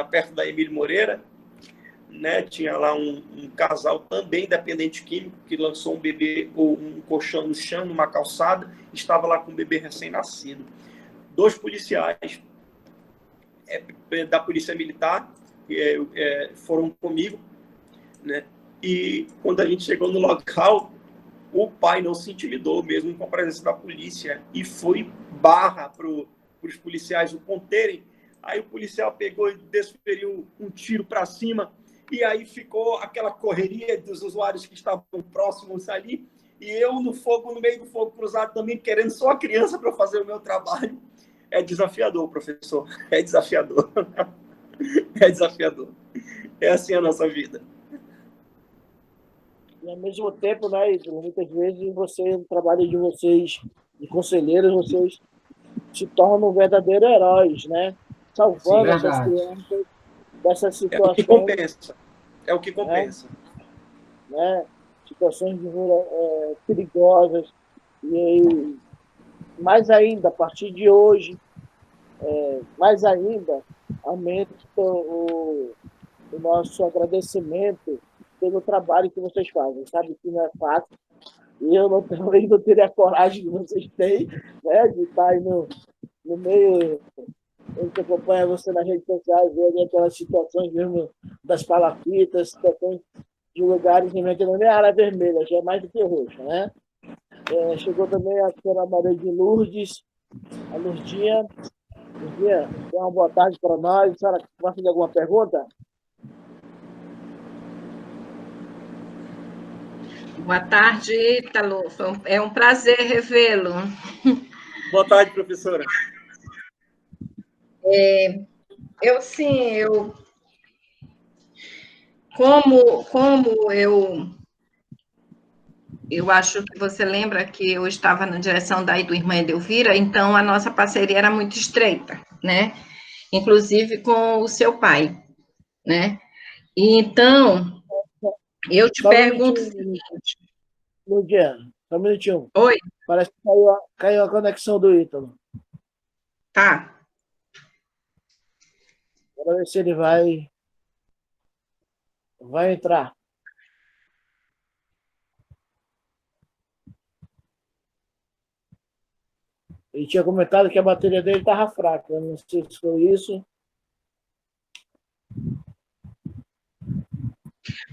perto da Emílio Moreira, né? Tinha lá um casal também dependente químico que lançou um bebê ou um colchão no chão, numa calçada, estava lá com um bebê recém-nascido. 2 policiais da Polícia Militar foram comigo, né? E quando a gente chegou no local, o pai não se intimidou mesmo com a presença da polícia e foi barra para os policiais o conterem. Aí o policial pegou e desferiu um tiro para cima, e aí ficou aquela correria dos usuários que estavam próximos ali, e eu no meio do fogo cruzado também, querendo só a criança para fazer o meu trabalho. É desafiador, professor. É desafiador. É desafiador. É assim a nossa vida. E ao mesmo tempo, né, muitas vezes o trabalho de vocês, de conselheiros, vocês se tornam verdadeiros heróis, né? Salvando essas crianças dessas situações. É o que compensa. É o que compensa. Né? Situações perigosas. E aí, mais ainda, a partir de hoje, mais ainda, aumenta o nosso agradecimento pelo trabalho que vocês fazem. Sabe que não é fácil. E eu também não teria a coragem que vocês têm, né, de estar aí no meio. A gente acompanha você nas redes sociais, vê aquelas situações mesmo das palafitas, situações de lugares em que não é área vermelha, já é mais do que roxa, né? Chegou também a senhora Maria de Lourdes, a Lourdinha. Lourdinha, dê uma boa tarde para nós. A senhora vai fazer alguma pergunta? Boa tarde, Ítalo. É um prazer revê-lo. Boa tarde, professora. Como eu acho que você lembra que eu estava na direção da Irmã Edelvira, então a nossa parceria era muito estreita, né? Inclusive com o seu pai, né? Então, eu te pergunto o seguinte. Lourdinha, só um minutinho. Oi. Parece que caiu a conexão do Ítalo. Tá. Bora ver se ele vai entrar. Ele tinha comentado que a bateria dele estava fraca. Eu não sei se foi isso.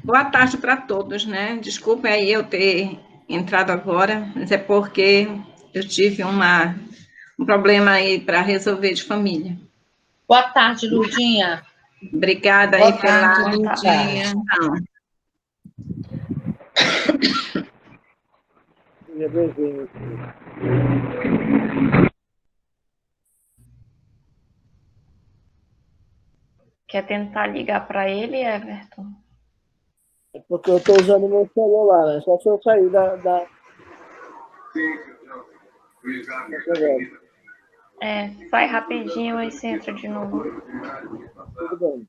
Boa tarde para todos, né? Desculpem aí eu ter entrado agora, mas é porque eu tive um problema aí para resolver de família. Boa tarde, Lurdinha. Obrigada Boa aí pela tarde, Lurdinha. Quer tentar ligar para ele, Everton? É porque eu estou usando o meu celular, né? Só se eu sair da... Sai rapidinho e você entra de novo. Tudo bem.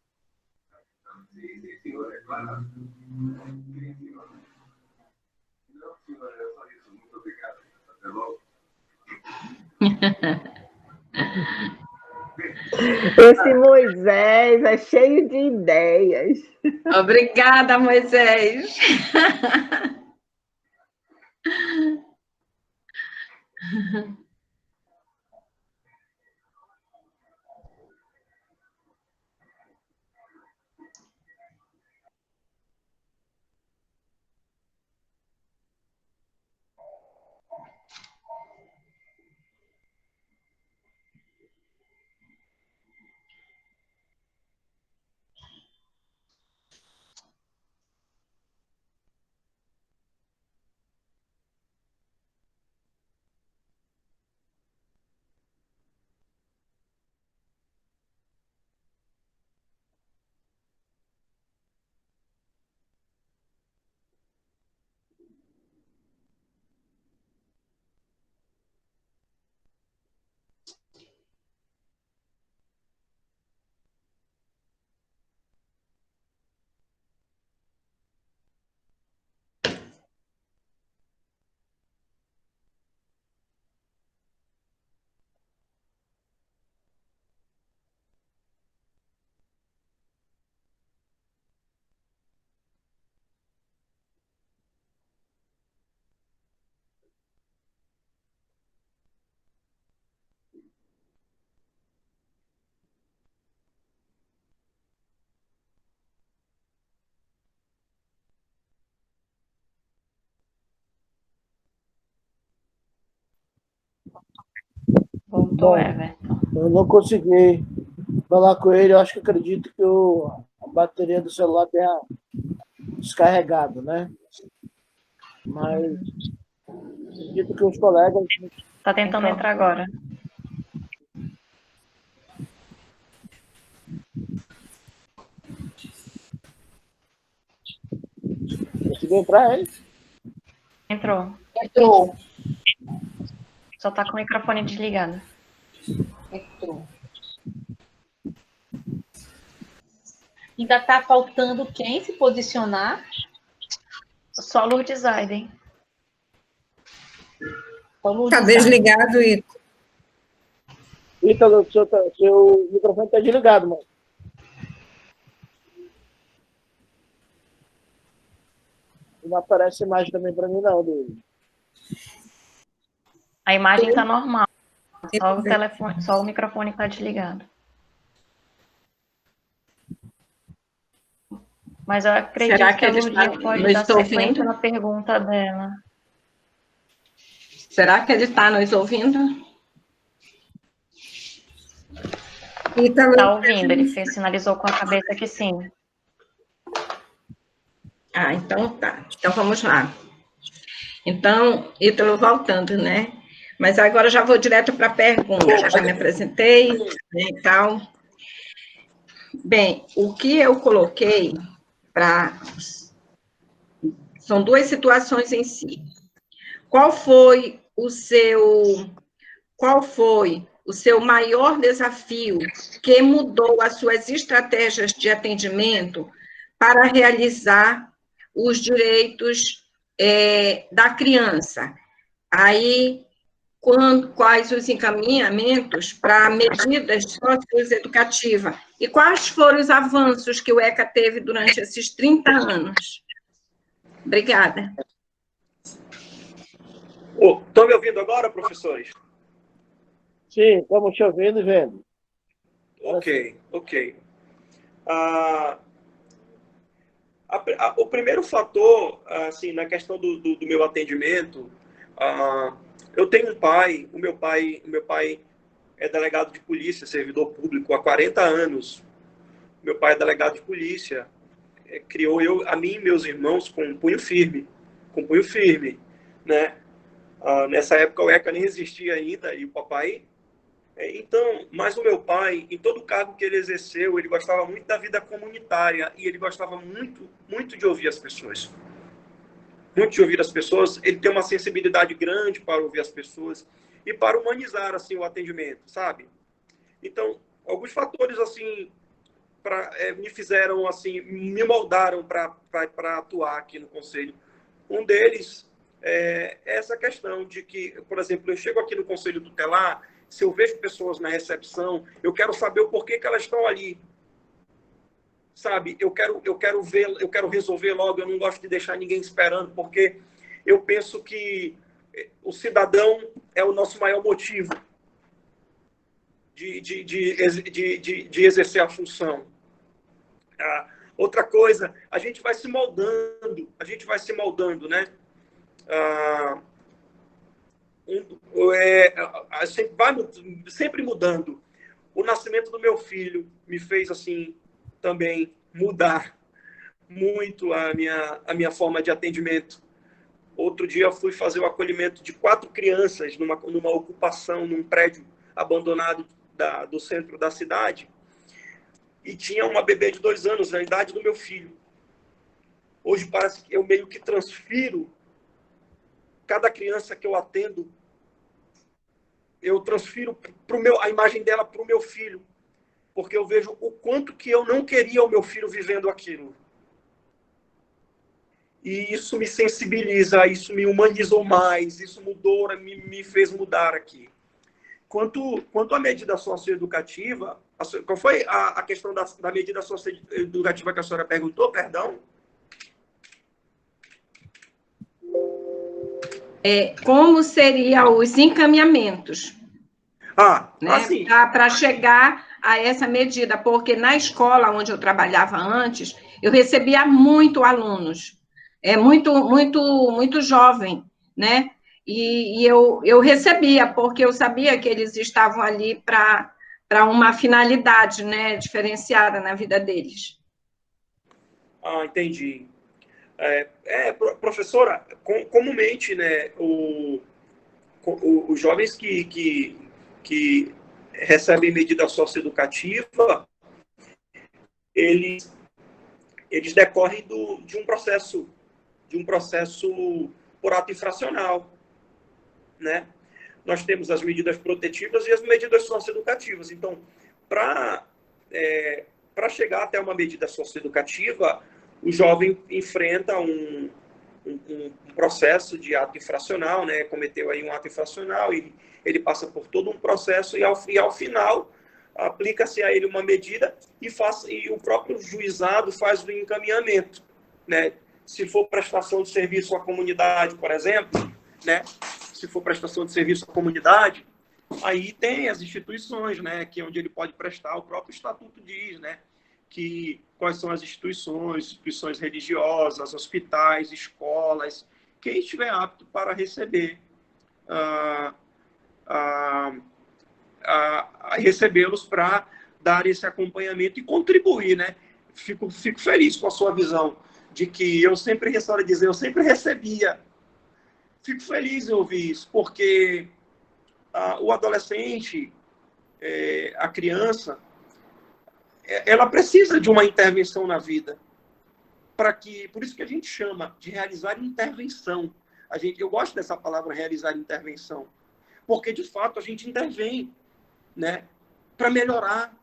Esse Moisés é cheio de ideias. Obrigada, Moisés. perguntou, Everton. Eu não consegui falar com ele, eu acredito que a bateria do celular tenha descarregado, né? Mas acredito que os colegas... Está tentando entrar agora. Conseguiu entrar, hein? Entrou. Só está com o microfone desligado. Entrou. Ainda está faltando quem se posicionar? Só Lourdes Aiden. Está desligado, Ítalo. Ítalo, seu microfone está desligado, mano. Não aparece imagem também para mim, não, dele. A imagem está normal. Só o telefone, só o microfone está desligado. Mas eu acredito que a Lourdes pode dar sequência na pergunta dela. Será que ele está nos ouvindo? Está ouvindo, ele sinalizou com a cabeça que sim. Ah, então tá. Então vamos lá. Então, Ítalo voltando, né? Mas agora já vou direto para a pergunta. Já me apresentei, né, e tal. Bem, o que eu coloquei são duas situações em si. Qual foi o seu maior desafio que mudou as suas estratégias de atendimento para realizar os direitos da criança? Aí, quais os encaminhamentos para medidas socioeducativas? E quais foram os avanços que o ECA teve durante esses 30 anos? Obrigada. Estão me ouvindo agora, professores? Sim, estamos te ouvindo e vendo. Ok. O primeiro fator, assim, na questão do meu atendimento, eu tenho um pai, o meu pai é delegado de polícia, servidor público há 40 anos. Meu pai é delegado de polícia, criou a mim e meus irmãos com punho firme, né? Nessa época o ECA nem existia ainda, e o papai... Então, mas o meu pai, em todo cargo que ele exerceu, ele gostava muito da vida comunitária, e ele gostava muito, muito de ouvir as pessoas. Muito de ouvir as pessoas. Ele tem uma sensibilidade grande para ouvir as pessoas e para humanizar, assim, o atendimento, sabe? Então, alguns fatores, assim, me fizeram, assim, me moldaram para atuar aqui no Conselho. Um deles é essa questão de que, por exemplo, eu chego aqui no Conselho Tutelar, se eu vejo pessoas na recepção, eu quero saber o porquê que elas estão ali. Sabe? Eu quero resolver logo, eu não gosto de deixar ninguém esperando, porque eu penso que o cidadão é o nosso maior motivo de exercer a função. Outra coisa, a gente vai se moldando, né? Sempre mudando. O nascimento do meu filho me fez, assim, também mudar muito a minha forma de atendimento. Outro dia eu fui fazer o acolhimento de 4 crianças numa ocupação, num prédio abandonado do centro da cidade, e tinha uma bebê de 2 anos, na idade do meu filho. Hoje parece que eu meio que transfiro cada criança que eu atendo, eu transfiro a imagem dela para o meu filho, porque eu vejo o quanto que eu não queria o meu filho vivendo aquilo. E isso me sensibiliza, isso me humanizou mais, isso mudou, me fez mudar aqui. Quanto à medida socioeducativa, qual foi a questão da medida socioeducativa que a senhora perguntou, perdão? Como seriam os encaminhamentos, né, para chegar a essa medida, porque na escola onde eu trabalhava antes, eu recebia muito alunos, muito jovem, né? e eu recebia, porque eu sabia que eles estavam ali para uma finalidade, né, diferenciada na vida deles. Ah, entendi. Professora, comumente, né, os jovens que recebem medida socioeducativa, eles decorrem de um processo por ato infracional, né? Nós temos as medidas protetivas e as medidas socioeducativas. Então, para chegar até uma medida socioeducativa, o jovem enfrenta um processo de ato infracional, né? Cometeu aí um ato infracional, e ele passa por todo um processo e ao final aplica-se a ele uma medida e o próprio juizado faz o encaminhamento, né? Se for prestação de serviço à comunidade, por exemplo, né? Se for prestação de serviço à comunidade, aí tem as instituições, né? Que é onde ele pode prestar. O próprio estatuto diz, né? Que quais são as instituições religiosas, hospitais, escolas, quem estiver apto para receber recebê-los para dar esse acompanhamento e contribuir, né? Fico feliz com a sua visão de que eu sempre recebia. Fico feliz em ouvir isso, porque o adolescente, a criança, ela precisa de uma intervenção na vida. Por isso que a gente chama de realizar intervenção. Eu gosto dessa palavra, realizar intervenção, porque, de fato, a gente intervém, né, para melhorar.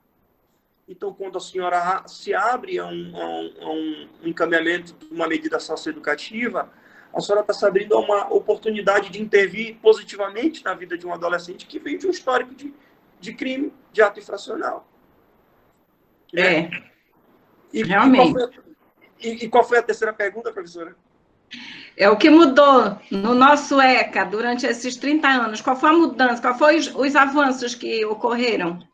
Então, quando a senhora se abre a um encaminhamento de uma medida socioeducativa, a senhora está se abrindo a uma oportunidade de intervir positivamente na vida de um adolescente que vem de um histórico de crime, de ato infracional. Né? Realmente. E qual foi a terceira pergunta, professora? O que mudou no nosso ECA durante esses 30 anos? Qual foi a mudança? Qual foi os avanços que ocorreram?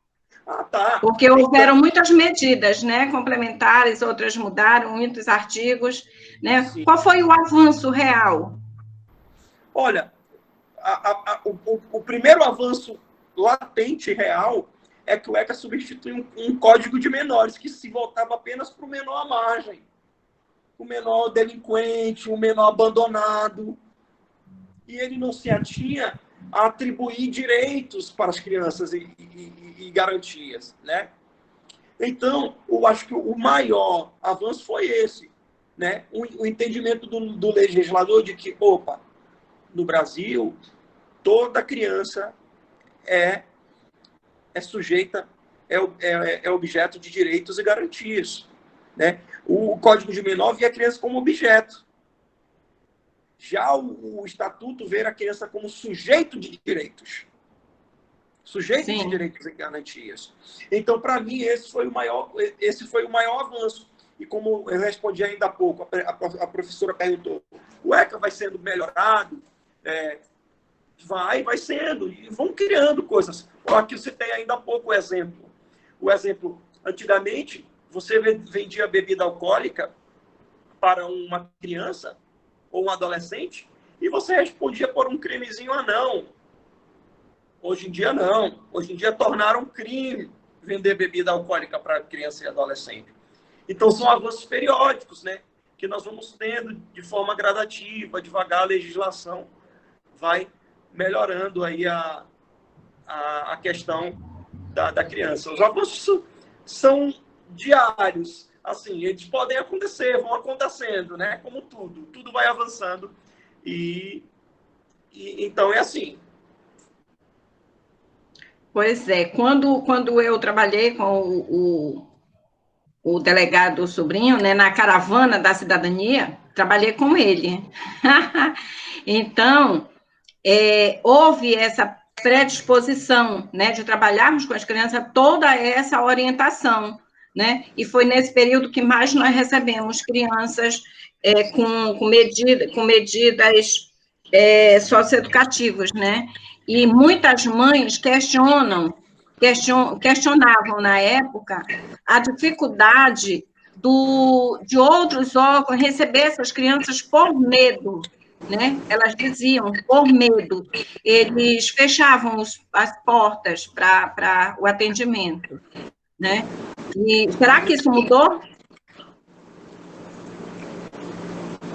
Tá. Porque houveram muitas medidas, né, complementares, outras mudaram, muitos artigos, né? Sim. Qual foi o avanço real? Olha, o primeiro avanço latente real é que o ECA substitui um código de menores que se voltava apenas para o menor à margem, o menor delinquente, o menor abandonado, e ele não se atinha a atribuir direitos para as crianças e garantias, né? Então, eu acho que o maior avanço foi esse, né? O entendimento do legislador de que, no Brasil, toda criança é sujeita, é objeto de direitos e garantias, né? O Código de Menor via a criança como objeto. Já o Estatuto vê a criança como sujeito de direitos. Sujeito Sim. de direitos e garantias. Então, para mim, esse foi o maior avanço. E como eu respondi ainda há pouco, a professora perguntou, o ECA vai sendo melhorado? Vai sendo. E vão criando coisas. Aqui você tem ainda há pouco o exemplo. Antigamente, você vendia bebida alcoólica para uma criança ou um adolescente, e você respondia por um crimezinho não. Hoje em dia, não. Hoje em dia, tornaram crime vender bebida alcoólica para criança e adolescente. Então, são avanços periódicos, né? Que nós vamos tendo de forma gradativa, devagar, a legislação vai melhorando aí a questão da criança. Os avanços são diários. Assim, eles podem acontecer, vão acontecendo, né? Como tudo vai avançando. E então é assim. Pois é, quando eu trabalhei com o delegado Sobrinho, né, na caravana da cidadania, trabalhei com ele. Então, houve essa predisposição, né, de trabalharmos com as crianças, toda essa orientação, né? E foi nesse período que mais nós recebemos crianças com medidas socioeducativas, né? E muitas mães questionavam na época a dificuldade de outros órgãos receber essas crianças por medo, né? Elas diziam, por medo, eles fechavam as portas para o atendimento, né? E será que isso mudou?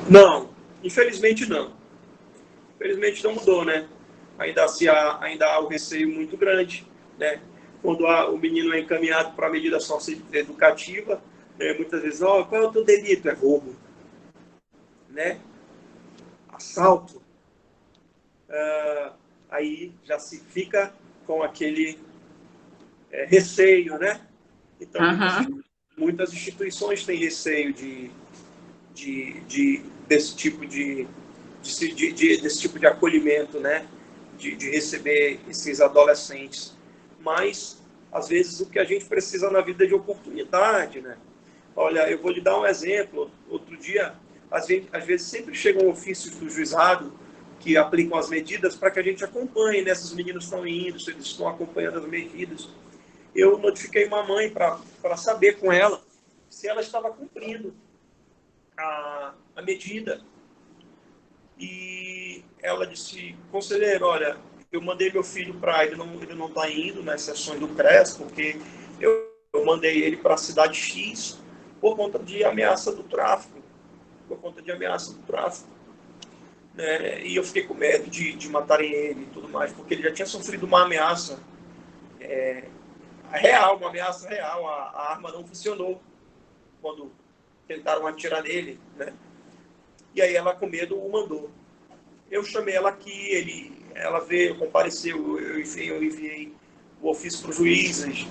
Não, infelizmente não. Infelizmente não mudou, né? Ainda há o receio muito grande, né? Quando o menino é encaminhado para a medida socioeducativa, muitas vezes, qual é o teu delito? É roubo, né? Assalto. Aí já se fica com aquele receio, né? Então, muitas instituições têm receio desse tipo desse tipo de acolhimento, né? De receber esses adolescentes. Mas, às vezes, o que a gente precisa na vida é de oportunidade, né? Olha, eu vou lhe dar um exemplo. Outro dia, às vezes sempre chegam ofícios do juizado que aplicam as medidas para que a gente acompanhe, né? Se os meninos estão indo, se eles estão acompanhando as medidas. Eu notifiquei uma mãe para saber com ela se ela estava cumprindo a medida. E ela disse, conselheiro, olha, eu mandei meu filho para ele não está indo nas sessões do CRES, porque eu mandei ele para a cidade X por conta de ameaça do tráfico. Né? E eu fiquei com medo de matarem ele e tudo mais, porque ele já tinha sofrido uma ameaça real, a arma não funcionou quando tentaram atirar nele, né? E aí ela, com medo, o mandou. Eu chamei ela aqui, ela veio, compareceu, eu enviei o ofício para os juízes,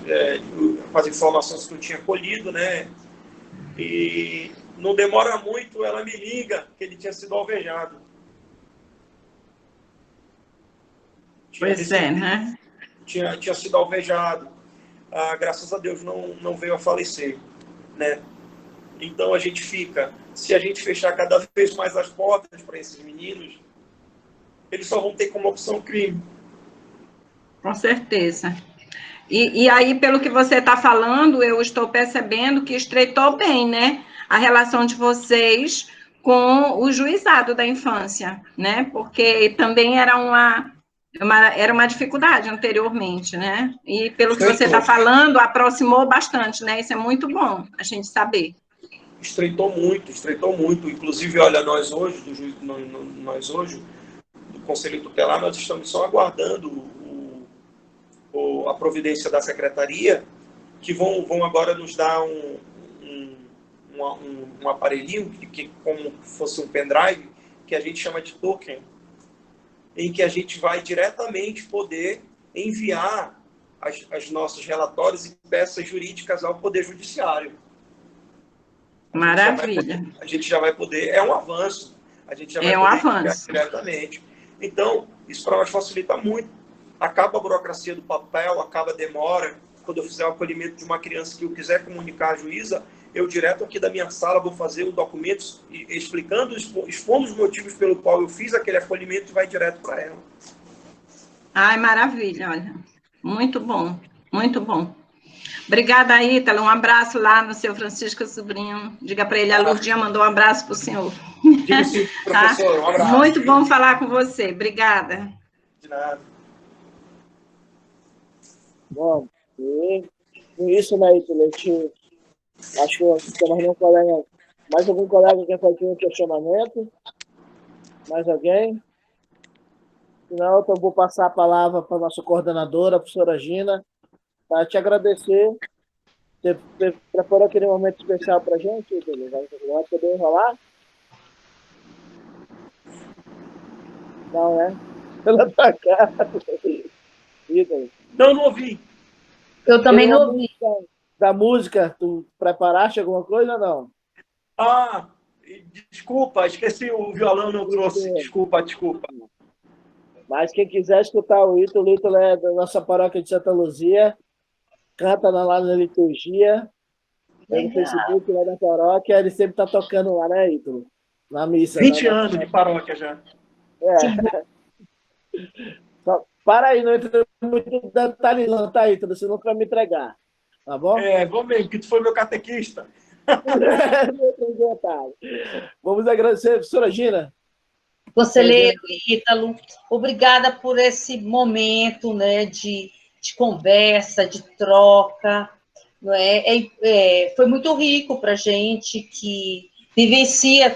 com as informações que eu tinha colhido, né? E não demora muito, ela me liga que ele tinha sido alvejado. Pois é, né? Tinha sido alvejado. Graças a Deus não veio a falecer, né? Então a gente se a gente fechar cada vez mais as portas para esses meninos, eles só vão ter como opção crime. Com certeza. E aí, pelo que você está falando, eu estou percebendo que estreitou bem, né, a relação de vocês com o juizado da infância, né, porque também era uma dificuldade anteriormente, né, e pelo que você está falando, aproximou bastante, né, isso é muito bom a gente saber. Estreitou muito. Inclusive, olha, nós hoje, do Conselho Tutelar, nós estamos só aguardando a providência da Secretaria, que vão agora nos dar um aparelhinho, que como fosse um pendrive, que a gente chama de token, em que a gente vai diretamente poder enviar as nossos relatórios e peças jurídicas ao Poder Judiciário. Maravilha. A gente já vai poder, é um avanço, a gente já vai poder enviar diretamente. Então, isso para nós facilita muito. Acaba a burocracia do papel, acaba a demora. Quando eu fizer o acolhimento de uma criança que eu quiser comunicar à juíza, eu direto aqui da minha sala vou fazer o documento expondo os motivos pelo qual eu fiz aquele acolhimento e vai direto para ela. Ai, maravilha, olha. Muito bom, muito bom. Obrigada, Ítalo. Um abraço lá no seu Francisco Sobrinho. Diga para ele, a Lourdinha mandou um abraço para o senhor. Diga sim, professor, um abraço. Muito bom falar com você. Obrigada. De nada. Bom, e com isso, né, Ítalo, acho que temos mais algum colega que quer fazer um questionamento? Mais alguém? Senão, eu vou passar a palavra para a nossa coordenadora, a professora Gina, para te agradecer. Você preparou aquele momento especial para a gente, Ítalo? Vai poder enrolar? Não, né? Pela tua cara. Ítalo. Não ouvi. Eu também não ouvi. Da música, tu preparaste alguma coisa ou não? Desculpa, esqueci o violão, não trouxe. Desculpa. Mas quem quiser escutar o Ítalo é da nossa paróquia de Santa Luzia, canta lá na liturgia, no Facebook lá da paróquia, ele sempre está tocando lá, né, Ítalo? Na missa. 20 anos de paróquia já. Só, para aí, não entra muito detalhando, tá, Ítalo? Senão tu vai me entregar. Tá bom? Vou mesmo, que tu foi meu catequista. Vamos agradecer, professora Gina. Conselheiro Ítalo, obrigada por esse momento, né, de conversa, de troca. Não é? Foi muito rico para a gente, que vivencia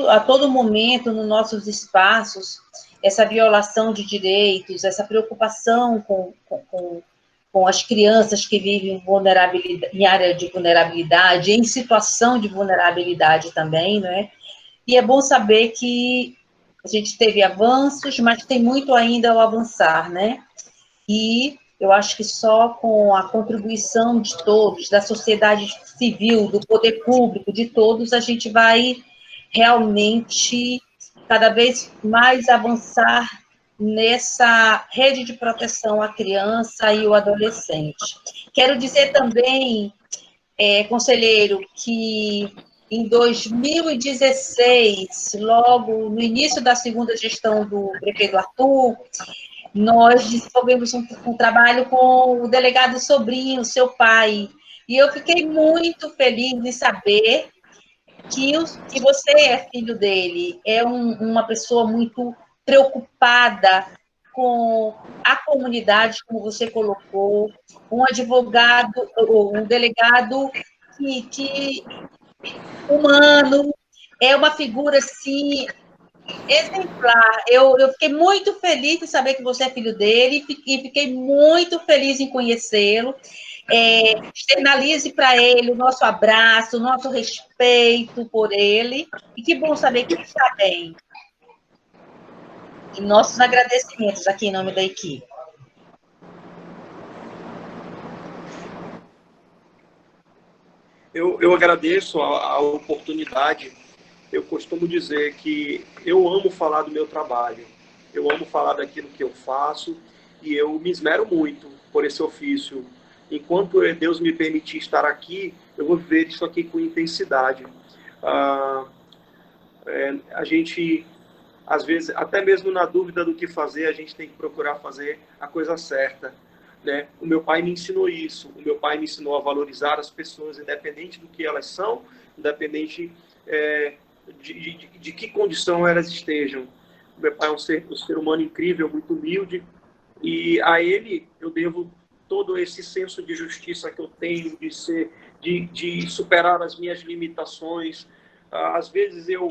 a todo momento nos nossos espaços essa violação de direitos, essa preocupação com as crianças que vivem em área de vulnerabilidade, em situação de vulnerabilidade também, né? E é bom saber que a gente teve avanços, mas tem muito ainda ao avançar, né? E eu acho que só com a contribuição de todos, da sociedade civil, do poder público, de todos, a gente vai realmente cada vez mais avançar nessa rede de proteção à criança e ao adolescente. Quero dizer também, conselheiro, que em 2016, logo no início da segunda gestão do prefeito Arthur, nós desenvolvemos um trabalho com o delegado Sobrinho, seu pai, e eu fiquei muito feliz em saber que você é filho dele, é uma pessoa muito preocupada com a comunidade, como você colocou, um advogado, um delegado que humano, é uma figura, assim, exemplar. Eu fiquei muito feliz em saber que você é filho dele e fiquei muito feliz em conhecê-lo. Externalize para ele o nosso abraço, o nosso respeito por ele, e que bom saber que ele está bem. E nossos agradecimentos aqui em nome da equipe. Eu agradeço a oportunidade. Eu costumo dizer que eu amo falar do meu trabalho, eu amo falar daquilo que eu faço, e eu me esmero muito por esse ofício. Enquanto Deus me permitir estar aqui, eu vou viver isso aqui com intensidade. A gente, às vezes, até mesmo na dúvida do que fazer, a gente tem que procurar fazer a coisa certa, né? O meu pai me ensinou isso. O meu pai me ensinou a valorizar as pessoas, independente do que elas são, independente de que condição elas estejam. O meu pai é um ser humano incrível, muito humilde, e a ele eu devo todo esse senso de justiça que eu tenho, de superar as minhas limitações. Às vezes eu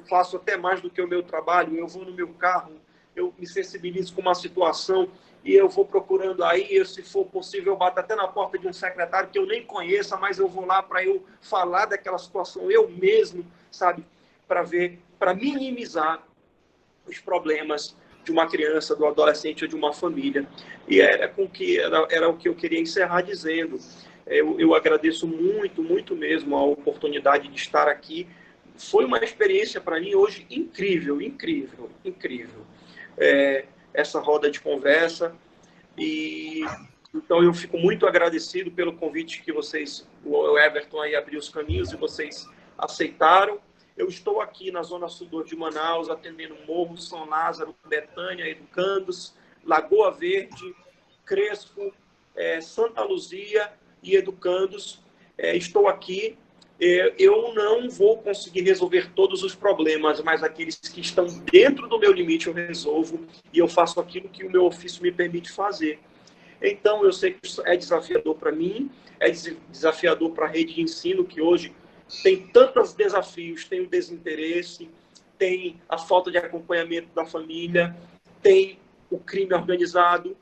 faço até mais do que o meu trabalho. Eu vou no meu carro, eu me sensibilizo com uma situação e eu vou procurando aí, se for possível, eu bato até na porta de um secretário que eu nem conheça, mas eu vou lá para eu falar daquela situação eu mesmo, sabe? Para minimizar os problemas de uma criança, do adolescente ou de uma família. E era o que eu queria encerrar dizendo. Eu agradeço muito, muito mesmo a oportunidade de estar aqui. Foi uma experiência para mim hoje incrível, incrível, incrível. Essa roda de conversa. E então eu fico muito agradecido pelo convite que vocês, o Everton aí abriu os caminhos e vocês aceitaram. Eu estou aqui na Zona Sul de Manaus, atendendo Morro, São Lázaro, Betânia, Educandos, Lagoa Verde, Crespo, Santa Luzia e Educandos. Estou aqui. Eu não vou conseguir resolver todos os problemas, mas aqueles que estão dentro do meu limite eu resolvo e eu faço aquilo que o meu ofício me permite fazer. Então, eu sei que isso é desafiador para mim, é desafiador para a rede de ensino, que hoje tem tantos desafios, tem o desinteresse, tem a falta de acompanhamento da família, tem o crime organizado,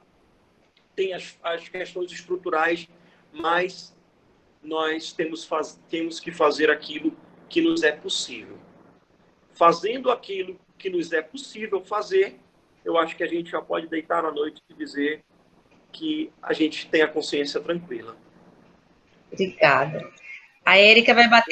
tem as questões estruturais, mas nós temos que fazer aquilo que nos é possível. Fazendo aquilo que nos é possível fazer, eu acho que a gente já pode deitar à noite e dizer que a gente tem a consciência tranquila. Obrigada. A Érica vai bater